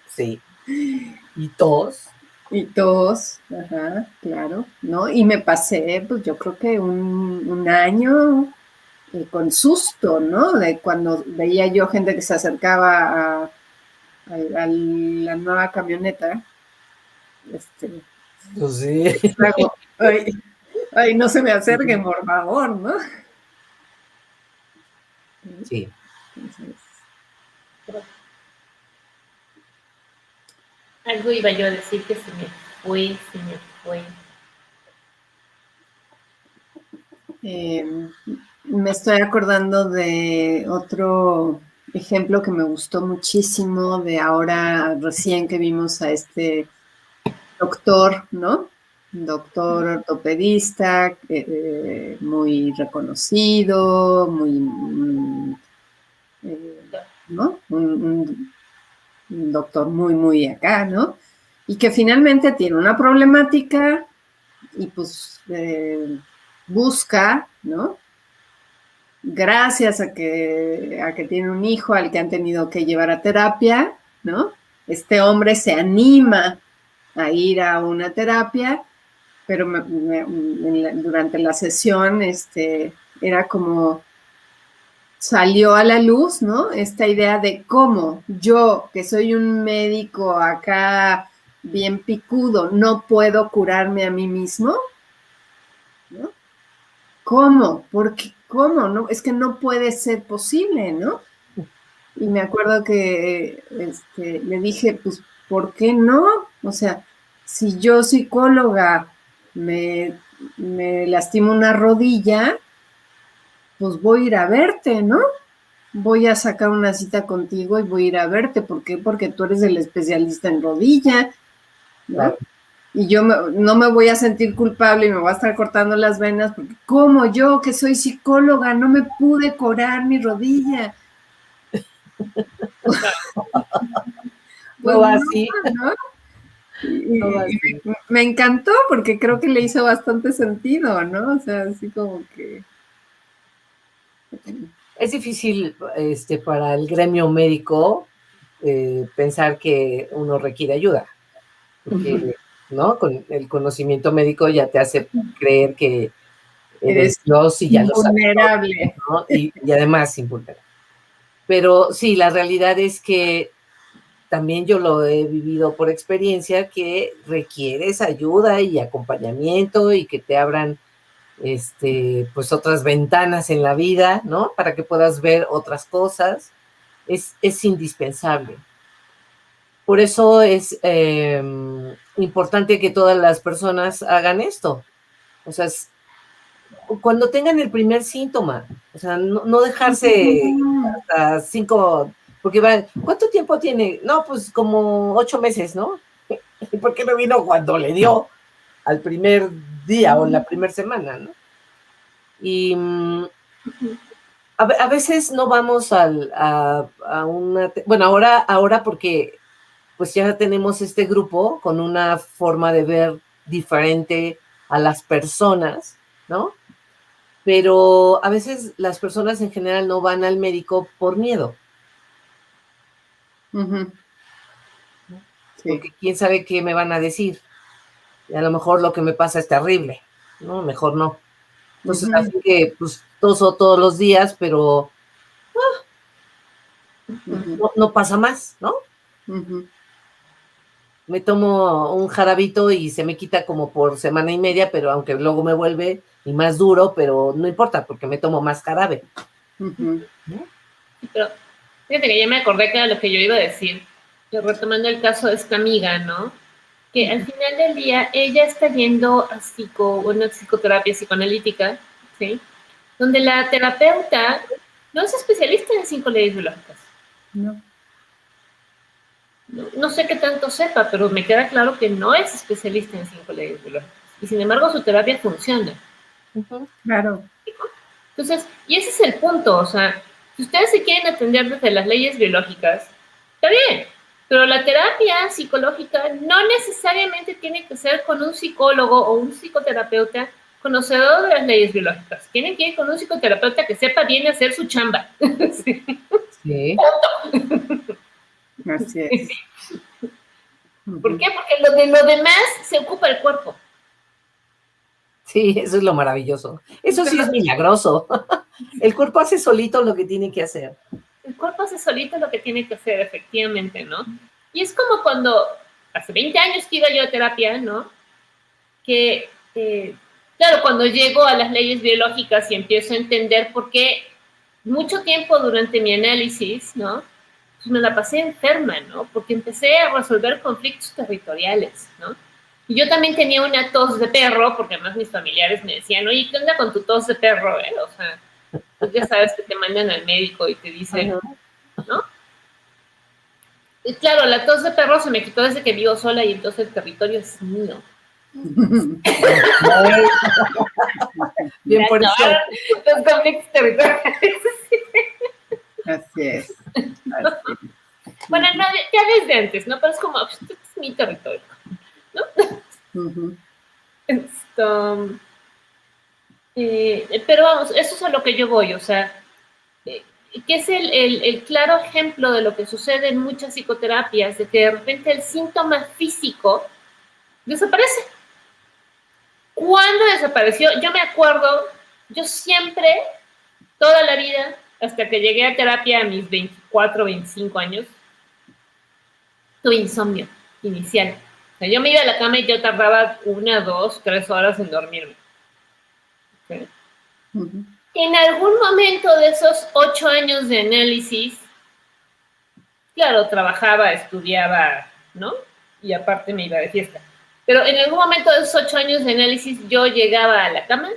Sí. ¿Y tos? Y tos, ajá, claro, ¿no? Y me pasé, pues yo creo que un año con susto, ¿no? De cuando veía yo gente que se acercaba a la nueva camioneta. Pues sí. Ay, no se me acerquen, por favor, ¿no? Sí. Entonces, algo iba yo a decir que se me fue. Me estoy acordando de otro ejemplo que me gustó muchísimo de ahora recién que vimos a este doctor, ¿no? Doctor ortopedista, muy reconocido, ¿no? Un doctor muy acá, ¿no? Y que finalmente tiene una problemática y pues busca, ¿no? gracias a que tiene un hijo al que han tenido que llevar a terapia, ¿no? Este hombre se anima a ir a una terapia, pero durante la sesión era como salió a la luz, ¿no? Esta idea de cómo yo, que soy un médico acá bien picudo, no puedo curarme a mí mismo, ¿no? ¿Cómo? Porque, ¿cómo? No, es que no puede ser posible, ¿no? Y me acuerdo que le dije, pues, ¿por qué no? O sea, si yo psicóloga me lastimo una rodilla, pues voy a ir a verte, ¿no? Voy a sacar una cita contigo y voy a ir a verte. ¿Por qué? Porque tú eres el especialista en rodilla, ¿no? Claro. Y yo no me voy a sentir culpable y me voy a estar cortando las venas porque como yo, que soy psicóloga, no me pude curar mi rodilla. Pues no va así. ¿no? Y me encantó porque creo que le hizo bastante sentido, ¿no? O sea, así como que... Es difícil para el gremio médico pensar que uno requiere ayuda, porque ¿no? Con el conocimiento médico ya te hace creer que eres Dios y ya lo sabes, ¿no? Y además invulnerable. Pero sí, la realidad es que también yo lo he vivido por experiencia, que requieres ayuda y acompañamiento y que te abran pues otras ventanas en la vida, ¿no? Para que puedas ver otras cosas. Es indispensable. Por eso es importante que todas las personas hagan esto. O sea, cuando tengan el primer síntoma, o sea, no dejarse hasta 5, porque ¿cuánto tiempo tiene? No, pues como 8 meses, ¿no? ¿Y por qué no vino cuando le dio al primer día o la primera semana, ¿no? Y a veces no vamos a una... Bueno, ahora porque pues ya tenemos este grupo con una forma de ver diferente a las personas, ¿no? Pero a veces las personas en general no van al médico por miedo. Sí. Porque quién sabe qué me van a decir. Y a lo mejor lo que me pasa es terrible, ¿no? Mejor no. Entonces, así que, pues, toso todos los días, pero no pasa más, ¿no? Me tomo un jarabito y se me quita como por semana y media, pero aunque luego me vuelve y más duro, pero no importa porque me tomo más jarabe. ¿No? Pero fíjate que ya me acordé que era lo que yo iba a decir, que retomando el caso de esta amiga, ¿no? Que al final del día ella está yendo a psicoterapia psicoanalítica, ¿sí? Donde la terapeuta no es especialista en 5 leyes biológicas. No sé qué tanto sepa, pero me queda claro que no es especialista en 5 leyes biológicas. Y sin embargo su terapia funciona. Claro. Entonces, y ese es el punto, o sea, si ustedes se quieren atender desde las leyes biológicas, está bien, pero la terapia psicológica no necesariamente tiene que ser con un psicólogo o un psicoterapeuta conocedor de las leyes biológicas. Tienen que ir con un psicoterapeuta que sepa bien hacer su chamba. Sí. Sí. Así es. ¿Por qué? Porque de lo demás se ocupa el cuerpo. Sí, eso es lo maravilloso. Eso sí es milagroso. El cuerpo hace solito lo que tiene que hacer. El cuerpo hace solito lo que tiene que hacer, efectivamente, ¿no? Y es como cuando, hace 20 años que iba yo a terapia, ¿no? Que, claro, cuando llego a las leyes biológicas y empiezo a entender por qué mucho tiempo durante mi análisis, ¿no? Pues me la pasé enferma, ¿no? Porque empecé a resolver conflictos territoriales, ¿no? Y yo también tenía una tos de perro, porque además mis familiares me decían, oye, ¿qué onda con tu tos de perro, O sea, pues ya sabes que te mandan al médico y te dicen, ¿no? Y claro, la tos de perro se me quitó desde que vivo sola y entonces el territorio es mío. Bien por eso. Los conflictos territoriales. Así es. Bueno, no, ya desde antes, ¿no? Pero es como, este es mi territorio, ¿no? Pero vamos, eso es a lo que yo voy, o sea, que es el claro ejemplo de lo que sucede en muchas psicoterapias, de que de repente el síntoma físico desaparece. ¿Cuándo desapareció? Yo me acuerdo, yo siempre, toda la vida, hasta que llegué a terapia a mis 24, 25 años, tuve insomnio inicial. O sea, yo me iba a la cama y yo tardaba 1, 2, 3 horas en dormirme. ¿Okay? Uh-huh. En algún momento de esos 8 años de análisis, claro, trabajaba, estudiaba, ¿no? Y aparte me iba de fiesta. Pero en algún momento de esos 8 años de análisis, yo llegaba a la cama.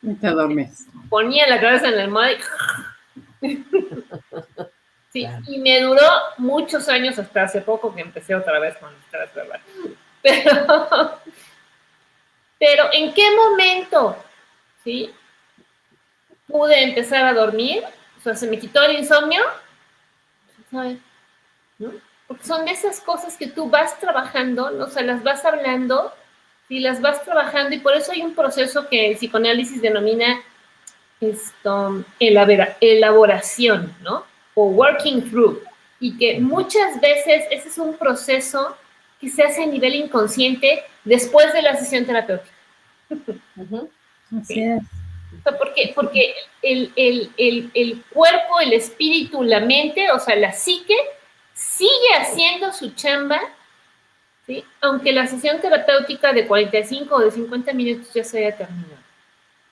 Y te dormías. Ponía la cabeza en la almohada y... Sí, claro. Y me duró muchos años hasta hace poco que empecé otra vez con estrés verbal. Pero ¿en qué momento, sí, pude empezar a dormir? O sea, se me quitó el insomnio, ¿sabes? ¿No? Porque son de esas cosas que tú vas trabajando, ¿no? O sea, las vas hablando, y las vas trabajando, y por eso hay un proceso que el psicoanálisis denomina elaboración, ¿no? O working through, y que muchas veces ese es un proceso que se hace a nivel inconsciente después de la sesión terapéutica. Uh-huh. Así es. Porque el cuerpo, el espíritu, la mente, o sea, la psique, sigue haciendo su chamba, ¿sí? Aunque la sesión terapéutica de 45 o de 50 minutos ya se haya terminado,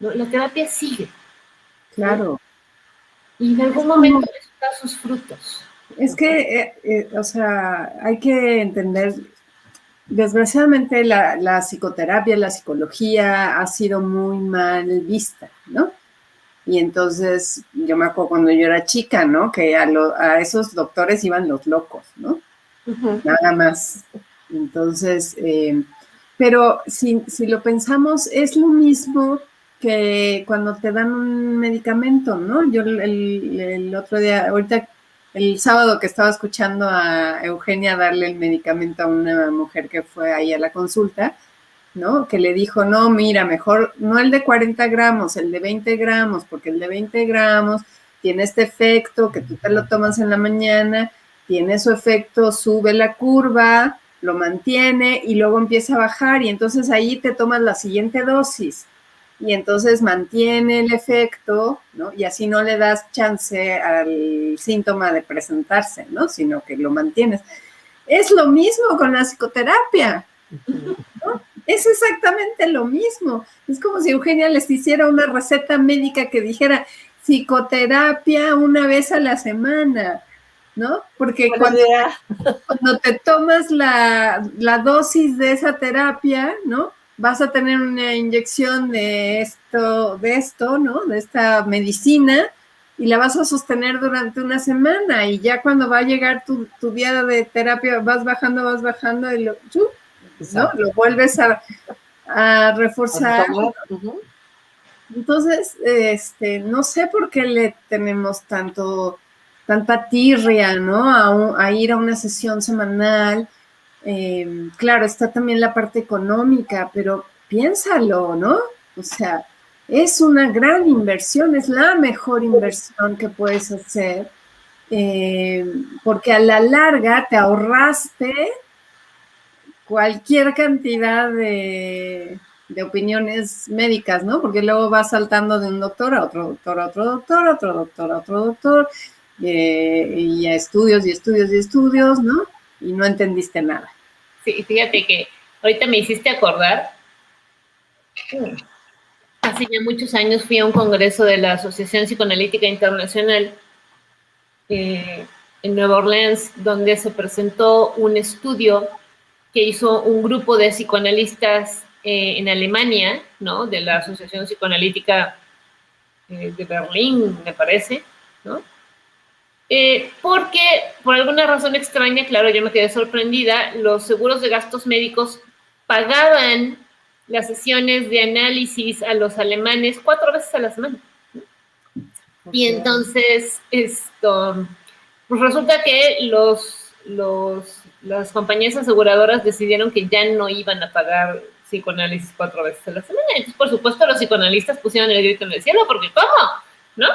¿no? La terapia sigue. Claro. ¿Sí? Y en algún momento eso da sus frutos. Es que, o sea, hay que entender, desgraciadamente la psicoterapia, la psicología ha sido muy mal vista, ¿no? Y entonces, yo me acuerdo cuando yo era chica, ¿no? Que a esos doctores iban los locos, ¿no? Uh-huh. Nada más. Entonces, pero si lo pensamos, es lo mismo que cuando te dan un medicamento, ¿no? Yo el otro día, ahorita, el sábado que estaba escuchando a Eugenia darle el medicamento a una mujer que fue ahí a la consulta, ¿no? Que le dijo, no, mira, mejor no el de 40 gramos, el de 20 gramos, porque el de 20 gramos tiene este efecto que tú te lo tomas en la mañana, tiene su efecto, sube la curva, lo mantiene y luego empieza a bajar y entonces ahí te tomas la siguiente dosis y entonces mantiene el efecto, ¿no? Y así no le das chance al síntoma de presentarse, ¿no? Sino que lo mantienes. Es lo mismo con la psicoterapia, ¿no? Es exactamente lo mismo. Es como si Eugenia les hiciera una receta médica que dijera psicoterapia una vez a la semana, ¿no? Porque cuando te tomas la dosis de esa terapia, ¿no? Vas a tener una inyección de esto, ¿no? De esta medicina y la vas a sostener durante una semana y ya cuando va a llegar tu día de terapia vas bajando y ¿no? Lo vuelves a reforzar. Uh-huh. Entonces, no sé por qué le tenemos tanta tirria, ¿no? A ir a una sesión semanal. Claro, está también la parte económica, pero piénsalo, ¿no? O sea, es una gran inversión, es la mejor inversión que puedes hacer, porque a la larga te ahorraste cualquier cantidad de opiniones médicas, ¿no? Porque luego vas saltando de un doctor a otro doctor, a otro doctor, a otro doctor, a otro doctor, y a estudios y estudios y estudios, ¿no? Y no entendiste nada. Sí, fíjate que ahorita me hiciste acordar. Hace ya muchos años fui a un congreso de la Asociación Psicoanalítica Internacional en Nueva Orleans, donde se presentó un estudio que hizo un grupo de psicoanalistas en Alemania, ¿no? De la Asociación Psicoanalítica de Berlín, me parece, ¿no? Porque por alguna razón extraña, claro, yo me quedé sorprendida, los seguros de gastos médicos pagaban las sesiones de análisis a los alemanes 4 veces a la semana, ¿no? Okay. Y entonces, pues resulta que las compañías aseguradoras decidieron que ya no iban a pagar psicoanálisis 4 veces a la semana. Entonces, por supuesto, los psicoanalistas pusieron el grito en el cielo, porque ¿cómo? ¿No?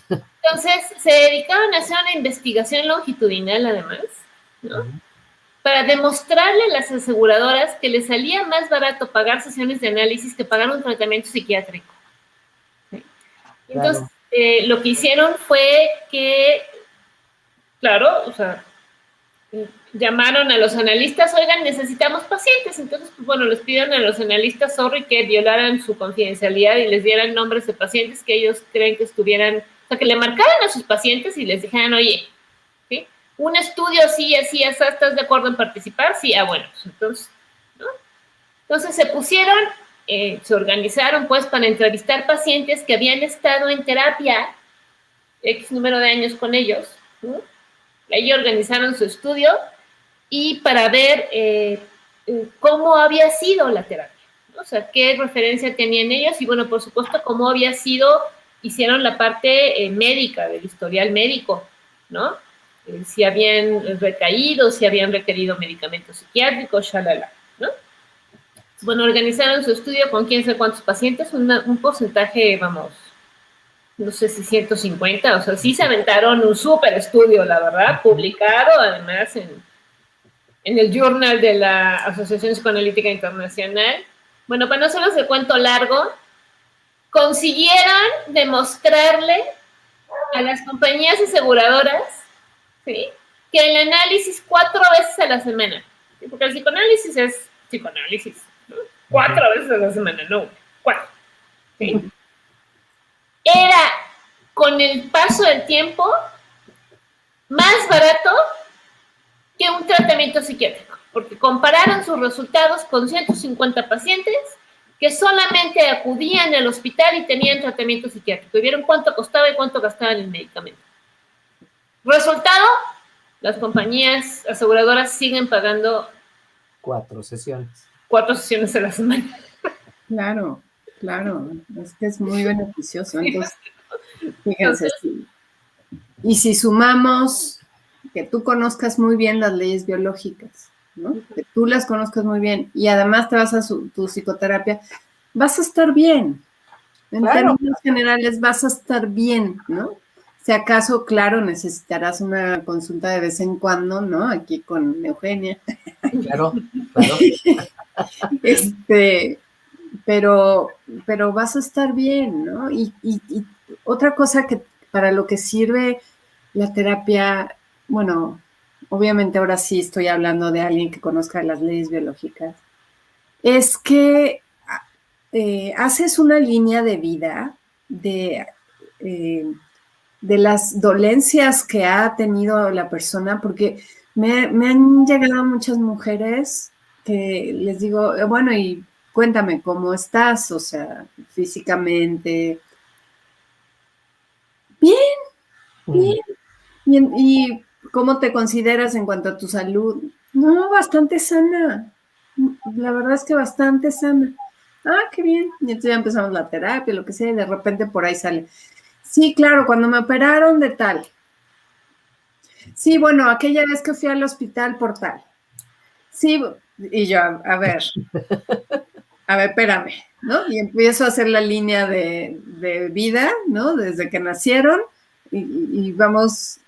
Entonces, se dedicaron a hacer una investigación longitudinal, además, ¿no? Para demostrarle a las aseguradoras que les salía más barato pagar sesiones de análisis que pagar un tratamiento psiquiátrico. ¿Sí? Entonces, lo que hicieron fue que, claro, o sea, llamaron a los analistas, oigan, necesitamos pacientes. Entonces, pues, bueno, les pidieron a los analistas, sorry, que violaran su confidencialidad y les dieran nombres de pacientes que ellos creen que estuvieran, o sea, que le marcaran a sus pacientes y les dijeran, oye, ¿sí? Un estudio así, así, así, ¿estás de acuerdo en participar? Sí, bueno, pues entonces, ¿no? Entonces se pusieron, se organizaron, pues, para entrevistar pacientes que habían estado en terapia X número de años con ellos, ¿no? Ellos organizaron su estudio y para ver cómo había sido la terapia, ¿no? O sea, qué referencia tenían ellos y, bueno, por supuesto, cómo había sido, hicieron la parte médica, del historial médico, ¿no? Si habían recaído, si habían requerido medicamentos psiquiátricos, shalala, ¿no? Bueno, organizaron su estudio con quién sabe cuántos pacientes, un porcentaje, vamos, no sé si 150, o sea, sí se aventaron un súper estudio, la verdad, publicado además en el Journal de la Asociación Psicoanalítica Internacional. Bueno, para no hacerles el cuento largo, consiguieron demostrarle a las compañías aseguradoras, ¿sí?, que el análisis 4 veces a la semana, ¿sí?, porque el psicoanálisis es psicoanálisis, ¿no? 4 veces a la semana, no, 4, ¿sí?, era, con el paso del tiempo, más barato que un tratamiento psiquiátrico, porque compararon sus resultados con 150 pacientes que solamente acudían al hospital y tenían tratamiento psiquiátrico, y vieron cuánto costaba y cuánto gastaban en medicamentos. Resultado, las compañías aseguradoras siguen pagando 4 sesiones. 4 sesiones a la semana. Claro, claro, es que es muy beneficioso. Entonces, fíjense, sí. Y si sumamos que tú conozcas muy bien las leyes biológicas, ¿no? Que tú las conozcas muy bien y además te vas a tu psicoterapia, vas a estar bien. En términos generales vas a estar bien, ¿no? Si acaso, claro, necesitarás una consulta de vez en cuando, ¿no? Aquí con Eugenia. Claro. Pero vas a estar bien, ¿no? Y otra cosa que para lo que sirve la terapia, bueno, obviamente ahora sí estoy hablando de alguien que conozca las leyes biológicas, es que haces una línea de vida de las dolencias que ha tenido la persona, porque me han llegado muchas mujeres que les digo, bueno, y cuéntame cómo estás, o sea, físicamente. Bien. ¿Y cómo te consideras en cuanto a tu salud? No, bastante sana. La verdad es que bastante sana. Ah, qué bien. Y entonces ya empezamos la terapia, lo que sea, y de repente por ahí sale. Sí, claro, cuando me operaron de tal. Sí, bueno, aquella vez que fui al hospital por tal. Sí, y yo, a ver, espérame, ¿no? Y empiezo a hacer la línea de vida, ¿no? Desde que nacieron y vamos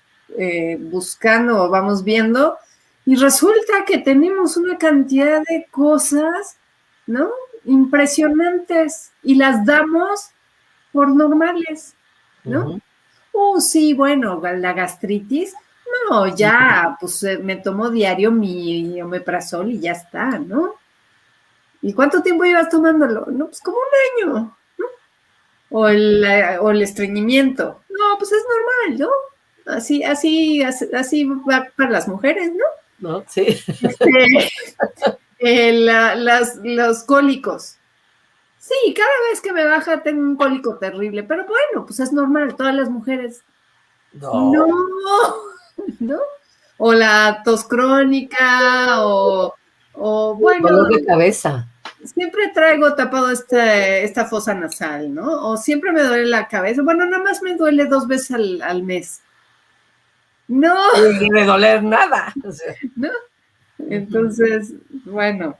buscando o vamos viendo y resulta que tenemos una cantidad de cosas, ¿no? Impresionantes y las damos por normales, ¿no? Sí, bueno, la gastritis, no, ya, pues me tomo diario mi omeprazol y ya está, ¿no? ¿Y cuánto tiempo llevas tomándolo? No, pues como un año, ¿no? O el estreñimiento. No, pues es normal, ¿no? Así va para las mujeres, ¿no? ¿No? Sí. Los cólicos. Sí, cada vez que me baja tengo un cólico terrible, pero bueno, pues es normal, todas las mujeres. No. ¿No? O la tos crónica, o bueno. Dolor de cabeza. Siempre traigo tapado esta fosa nasal, ¿no? O siempre me duele la cabeza. Bueno, nada más me duele 2 veces al mes. No. No debe doler nada. O sea. ¿No? Entonces, bueno.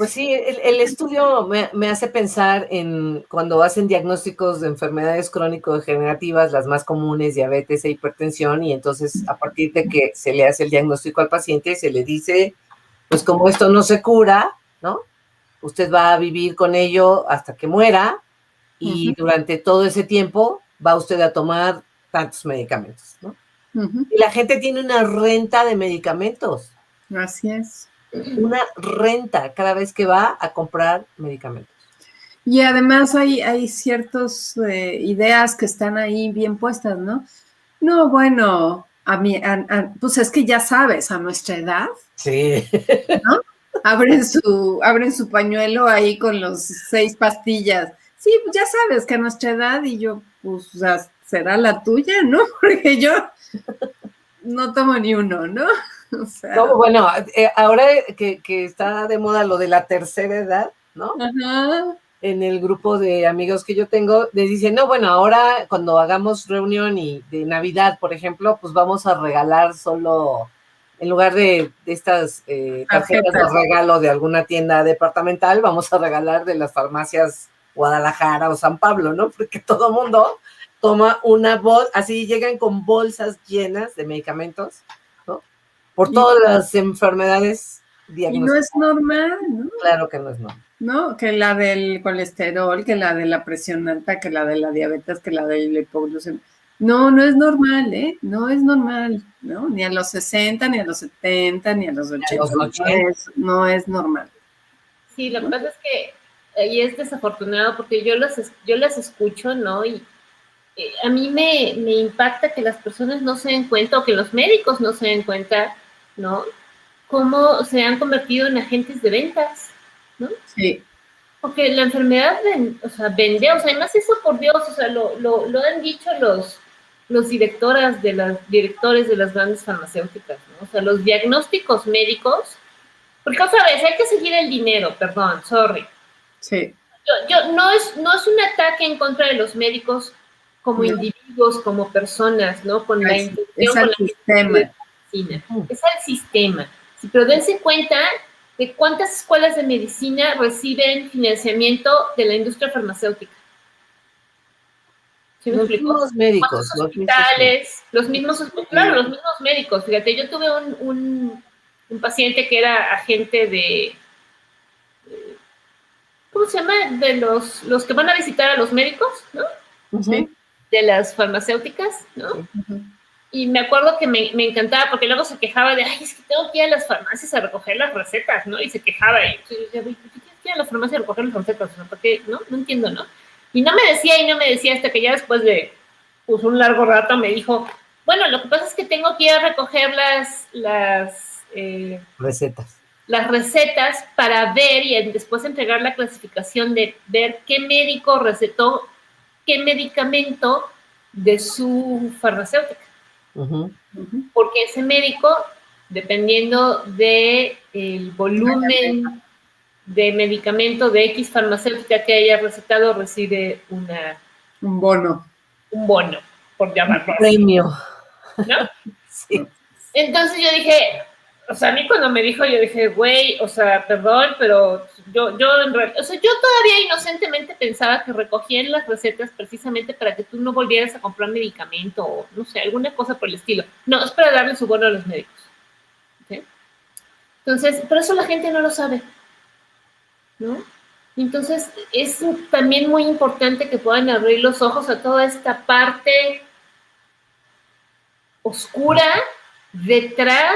Pues sí, el estudio me hace pensar en cuando hacen diagnósticos de enfermedades crónico-degenerativas, las más comunes, diabetes e hipertensión, y entonces a partir de que se le hace el diagnóstico al paciente, se le dice, pues como esto no se cura, ¿no? Usted va a vivir con ello hasta que muera, y durante todo ese tiempo va usted a tomar tantos medicamentos, ¿no? Y la gente tiene una renta de medicamentos. Así es. Una renta cada vez que va a comprar medicamentos. Y además hay ciertas ideas que están ahí bien puestas, ¿no? No, bueno, pues es que ya sabes, a nuestra edad, Sí. ¿no? Abren su pañuelo ahí con los 6 pastillas. Sí, pues ya sabes que a nuestra edad, y yo, pues, o sea, será la tuya, ¿no? Porque yo no tomo ni uno, ¿no? O sea, No, bueno, ahora que está de moda lo de la tercera edad, ¿no? ajá. En el grupo de amigos que yo tengo, les dicen, no, bueno, ahora cuando hagamos reunión y de Navidad, por ejemplo, pues vamos a regalar solo, en lugar de estas tarjetas de regalo de alguna tienda departamental, vamos a regalar de las farmacias Guadalajara o San Pablo, ¿no? Porque todo mundo toma una bolsa, así llegan con bolsas llenas de medicamentos, ¿no? Por todas las enfermedades diagnosticadas. Y no es normal, ¿no? Claro que no es normal. ¿No? Que la del colesterol, que la de la presión alta, que la de la diabetes, que la de la hipoglucemia. No, no es normal, ¿eh? No es normal, ¿no? Ni a los 60, ni a los 70, ni a los 80. No es normal. Sí, lo que pasa es que ahí es desafortunado porque yo las escucho, ¿no? Y a mí me impacta que las personas no se den cuenta, o que los médicos no se den cuenta, ¿no? Cómo se han convertido en agentes de ventas, ¿no? Sí. Porque la enfermedad, vende, o sea, además eso, por Dios, o sea, lo han dicho los directores de las grandes farmacéuticas, ¿no? O sea, los diagnósticos médicos, porque otra vez hay que seguir el dinero, perdón, sorry. Sí. No es un ataque en contra de los médicos como individuos, como personas, ¿no? Con la intención, es el sistema. Es el sistema. Sí, pero dense cuenta de cuántas escuelas de medicina reciben financiamiento de la industria farmacéutica. ¿Sí me explico? Los mismos médicos. Los hospitales, los mismos médicos. Fíjate, yo tuve un paciente que era agente de, ¿cómo se llama? De los que van a visitar a los médicos, ¿no? Sí. De las farmacéuticas, ¿no? Y me acuerdo que me encantaba, porque luego se quejaba de, ay, es que tengo que ir a las farmacias a recoger las recetas, ¿no? Y se quejaba, y yo decía, ¿por qué tienes que ir a la farmacia a recoger las recetas? O sea, ¿por qué? ¿No? No entiendo, ¿no? Y no me decía, hasta que ya después de pues, un largo rato me dijo, bueno, lo que pasa es que tengo que ir a recoger las recetas. Las recetas para ver y después entregar la clasificación de ver qué médico recetó qué medicamento de su farmacéutica. Porque ese médico, dependiendo del volumen de medicamento de X farmacéutica que haya recetado, recibe un bono, por llamarlo así. Premio. ¿No? Sí. Entonces yo dije, o sea, a mí cuando me dijo, yo dije, güey, o sea, perdón, pero yo en realidad, o sea, yo todavía inocentemente pensaba que recogían las recetas precisamente para que tú no volvieras a comprar medicamento o, no sé, alguna cosa por el estilo. No, es para darle su bono a los médicos. ¿Okay? Entonces, pero eso la gente no lo sabe, ¿no? Entonces, es también muy importante que puedan abrir los ojos a toda esta parte oscura detrás,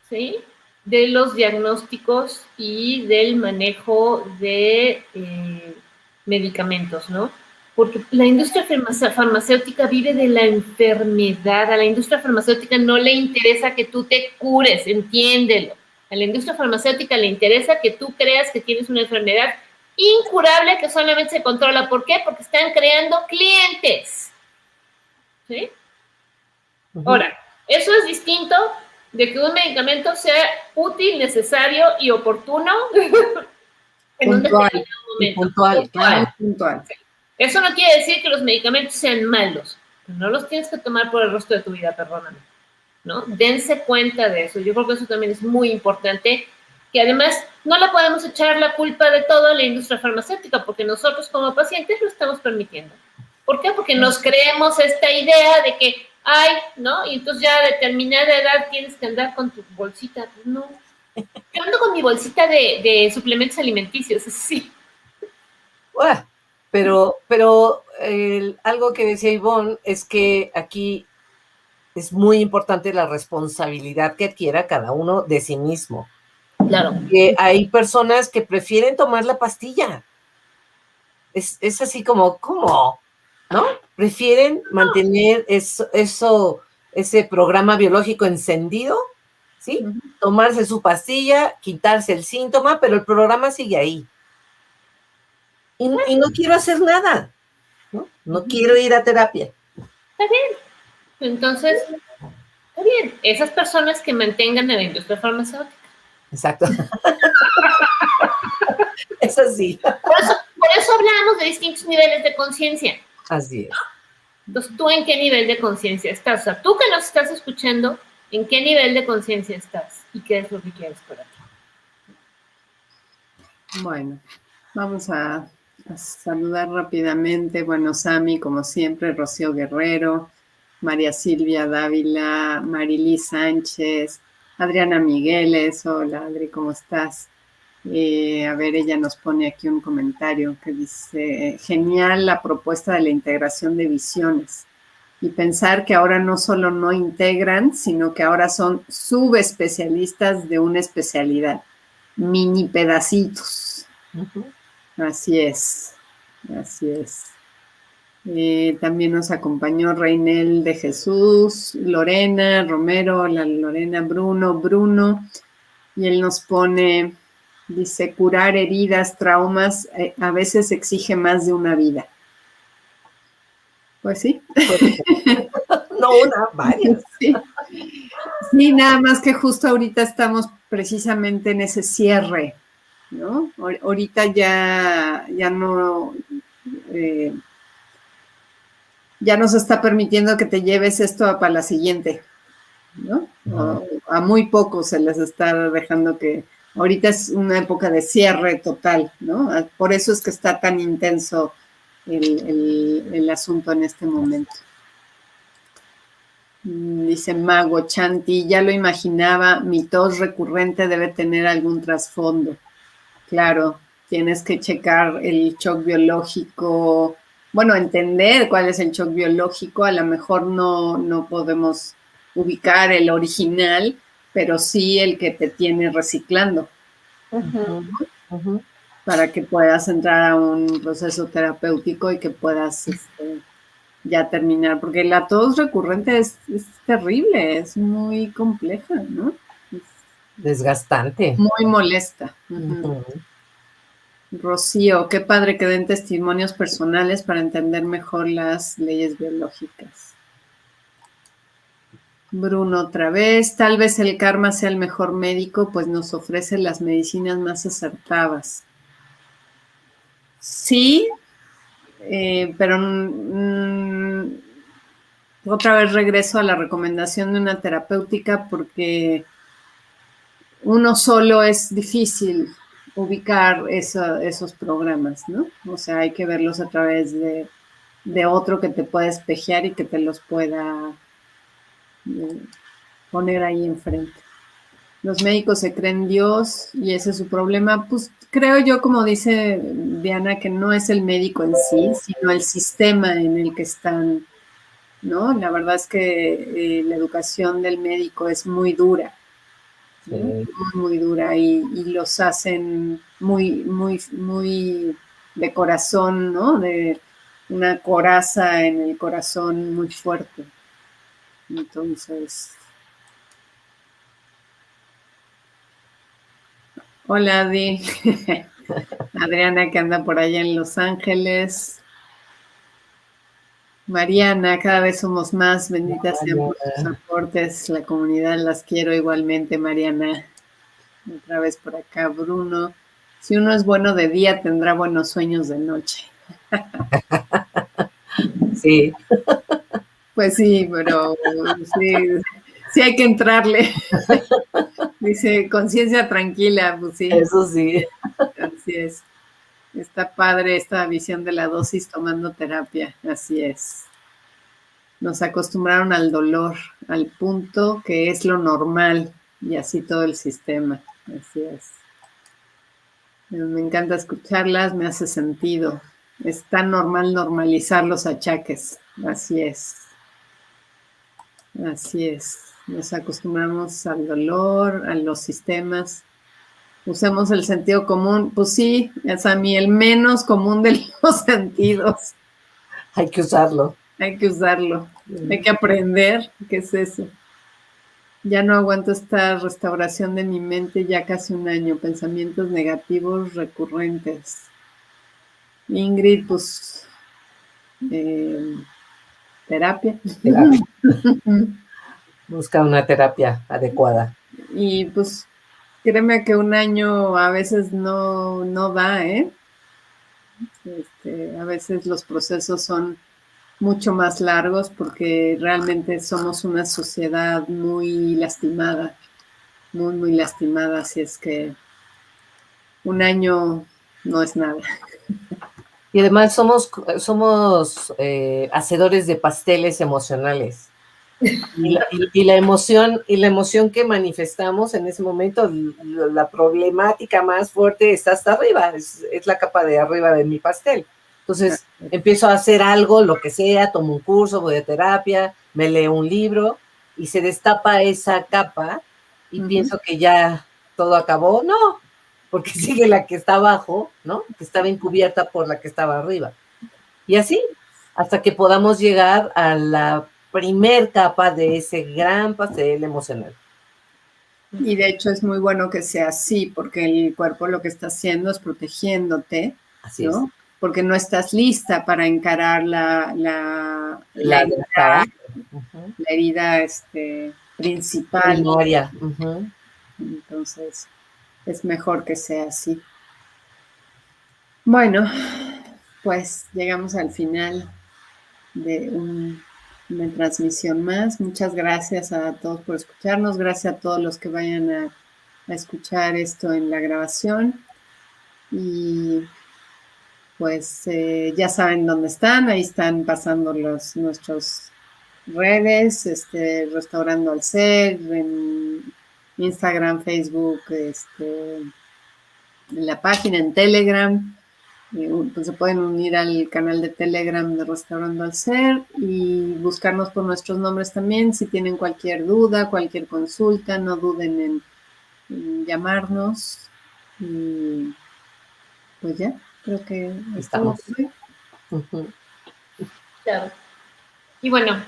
¿sí?, de los diagnósticos y del manejo de medicamentos, ¿no? Porque la industria farmacéutica vive de la enfermedad. A la industria farmacéutica no le interesa que tú te cures, entiéndelo. A la industria farmacéutica le interesa que tú creas que tienes una enfermedad incurable que solamente se controla. ¿Por qué? Porque están creando clientes. ¿Sí? Ahora, eso es distinto de que un medicamento sea útil, necesario y oportuno en un determinado momento. Puntual. Eso no quiere decir que los medicamentos sean malos. No los tienes que tomar por el resto de tu vida, perdóname, ¿no? Dense cuenta de eso. Yo creo que eso también es muy importante. que además no le podemos echar la culpa de todo a la industria farmacéutica, porque nosotros como pacientes lo estamos permitiendo. ¿Por qué? Porque nos creemos esta idea de que, ay, ¿no? Y entonces ya a determinada edad tienes que andar con tu bolsita. Pues no. Yo ando con mi bolsita de suplementos alimenticios, sí. Pero algo que decía Ivonne es que aquí es muy importante la responsabilidad que adquiera cada uno de sí mismo. Claro. Que hay personas que prefieren tomar la pastilla. Es así como, ¿cómo? ¿No? Prefieren mantener ese programa biológico encendido, ¿sí? Tomarse su pastilla, quitarse el síntoma, pero el programa sigue ahí. Y no quiero hacer nada, ¿no? No quiero ir a terapia. Está bien. Entonces, está bien. Esas personas que mantengan a la industria farmacéutica. Exacto. Es así. Por eso hablamos de distintos niveles de conciencia. Así es. Entonces, ¿tú en qué nivel de conciencia estás? O sea, tú que nos estás escuchando, ¿en qué nivel de conciencia estás? ¿Y qué es lo que quieres para ti? Bueno, vamos a saludar rápidamente. Bueno, Sami, como siempre, Rocío Guerrero, María Silvia Dávila, Marily Sánchez, Adriana Migueles. Hola, Adri, ¿cómo estás? A ver, ella nos pone aquí un comentario que dice, genial la propuesta de la integración de visiones y pensar que ahora no solo no integran, sino que ahora son subespecialistas de una especialidad, mini pedacitos. Así es, así es. También nos acompañó Reinel de Jesús, Lorena Romero, la Lorena Bruno, y él nos pone... Dice, curar heridas, traumas, a veces exige más de una vida. Pues sí. No una, varias. Sí. Sí, nada más que justo ahorita estamos precisamente en ese cierre, ¿no? Ahorita ya no... ya nos está permitiendo que te lleves esto para la siguiente, ¿no? A muy pocos se les está dejando que... Ahorita es una época de cierre total, ¿no? Por eso es que está tan intenso el asunto en este momento. Dice Mago Chanti, ya lo imaginaba, mi tos recurrente debe tener algún trasfondo. Claro, tienes que checar el shock biológico, bueno, entender cuál es el shock biológico, a lo mejor no podemos ubicar el original, pero sí el que te tiene reciclando, para que puedas entrar a un proceso terapéutico y que puedas ya terminar, porque la tos recurrente es terrible, es muy compleja, ¿no? Es desgastante. Muy molesta. Rocío, qué padre que den testimonios personales para entender mejor las leyes biológicas. Bruno, otra vez, tal vez el karma sea el mejor médico, pues nos ofrece las medicinas más acertadas. Sí, pero otra vez regreso a la recomendación de una terapéutica porque uno solo es difícil ubicar esos programas, ¿no? O sea, hay que verlos a través de otro que te pueda espejear y que te los pueda poner ahí enfrente. Los médicos se creen Dios y ese es su problema. Pues creo yo, como dice Diana, que no es el médico en sí, sino el sistema en el que están, ¿no? La verdad es que la educación del médico es muy dura, ¿no? Sí. Muy dura y los hacen muy de corazón, ¿no? De una coraza en el corazón muy fuerte. Entonces... Hola, Adi. Adriana, que anda por allá en Los Ángeles. Mariana, cada vez somos más. Benditas sean por sus aportes. La comunidad las quiero igualmente, Mariana. Otra vez por acá, Bruno. Si uno es bueno de día, tendrá buenos sueños de noche. Sí. Pues sí, pero sí hay que entrarle. Dice, conciencia tranquila, pues sí, Eso sí. así es. Está padre esta visión de la dosis tomando terapia, así es. Nos acostumbraron al dolor, al punto que es lo normal, y así todo el sistema, así es. Me encanta escucharlas, me hace sentido. Es tan normal normalizar los achaques, así es. Así es. Nos acostumbramos al dolor, a los sistemas. Usemos el sentido común. Pues sí, es a mí el menos común de los sentidos. Hay que usarlo. Hay que usarlo. Hay que aprender qué es eso. Ya no aguanto esta restauración de mi mente ya casi un año. Pensamientos negativos recurrentes. Ingrid, pues, terapia. Terapia. Busca una terapia adecuada. Y pues créeme que un año a veces no da, ¿eh? A veces los procesos son mucho más largos porque realmente somos una sociedad muy lastimada, muy lastimada, así es que un año no es nada. Y además somos hacedores de pasteles emocionales. Y la emoción que manifestamos en ese momento, la problemática más fuerte está hasta arriba, es la capa de arriba de mi pastel. Entonces empiezo a hacer algo, lo que sea, tomo un curso, voy a terapia, me leo un libro y se destapa esa capa y pienso que ya todo acabó. No, porque sigue la que está abajo, ¿no? Que estaba encubierta por la que estaba arriba. Y así, hasta que podamos llegar a la primer capa de ese gran pastel emocional. Y de hecho es muy bueno que sea así, porque el cuerpo lo que está haciendo es protegiéndote, Así ¿no? es. Porque no estás lista para encarar la herida principal. Primaria. Entonces, es mejor que sea así. Bueno, pues llegamos al final de una transmisión más. Muchas gracias a todos por escucharnos. Gracias a todos los que vayan a escuchar esto en la grabación. Y pues ya saben dónde están. Ahí están pasando nuestras redes, Restaurando al Ser, en Instagram, Facebook, en la página, en Telegram. Pues se pueden unir al canal de Telegram de Restaurando al Ser y buscarnos por nuestros nombres también. Si tienen cualquier duda, cualquier consulta, no duden en llamarnos. Y pues ya, creo que Estamos. Claro. Y bueno,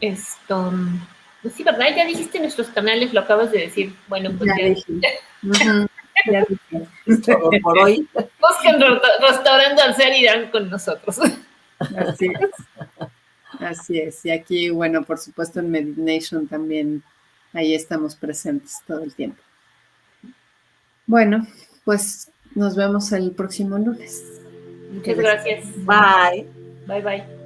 esto, pues sí, ¿verdad? Ya dijiste nuestros canales, lo acabas de decir. Bueno, pues ya dije. Ya dije. Es todo por hoy. Busquen Restaurando al Ser y dan con nosotros. Así es. Así es. Y aquí, bueno, por supuesto en Meditation también, ahí estamos presentes todo el tiempo. Bueno, pues nos vemos el próximo lunes. Muchas gracias. Bye. Bye, bye.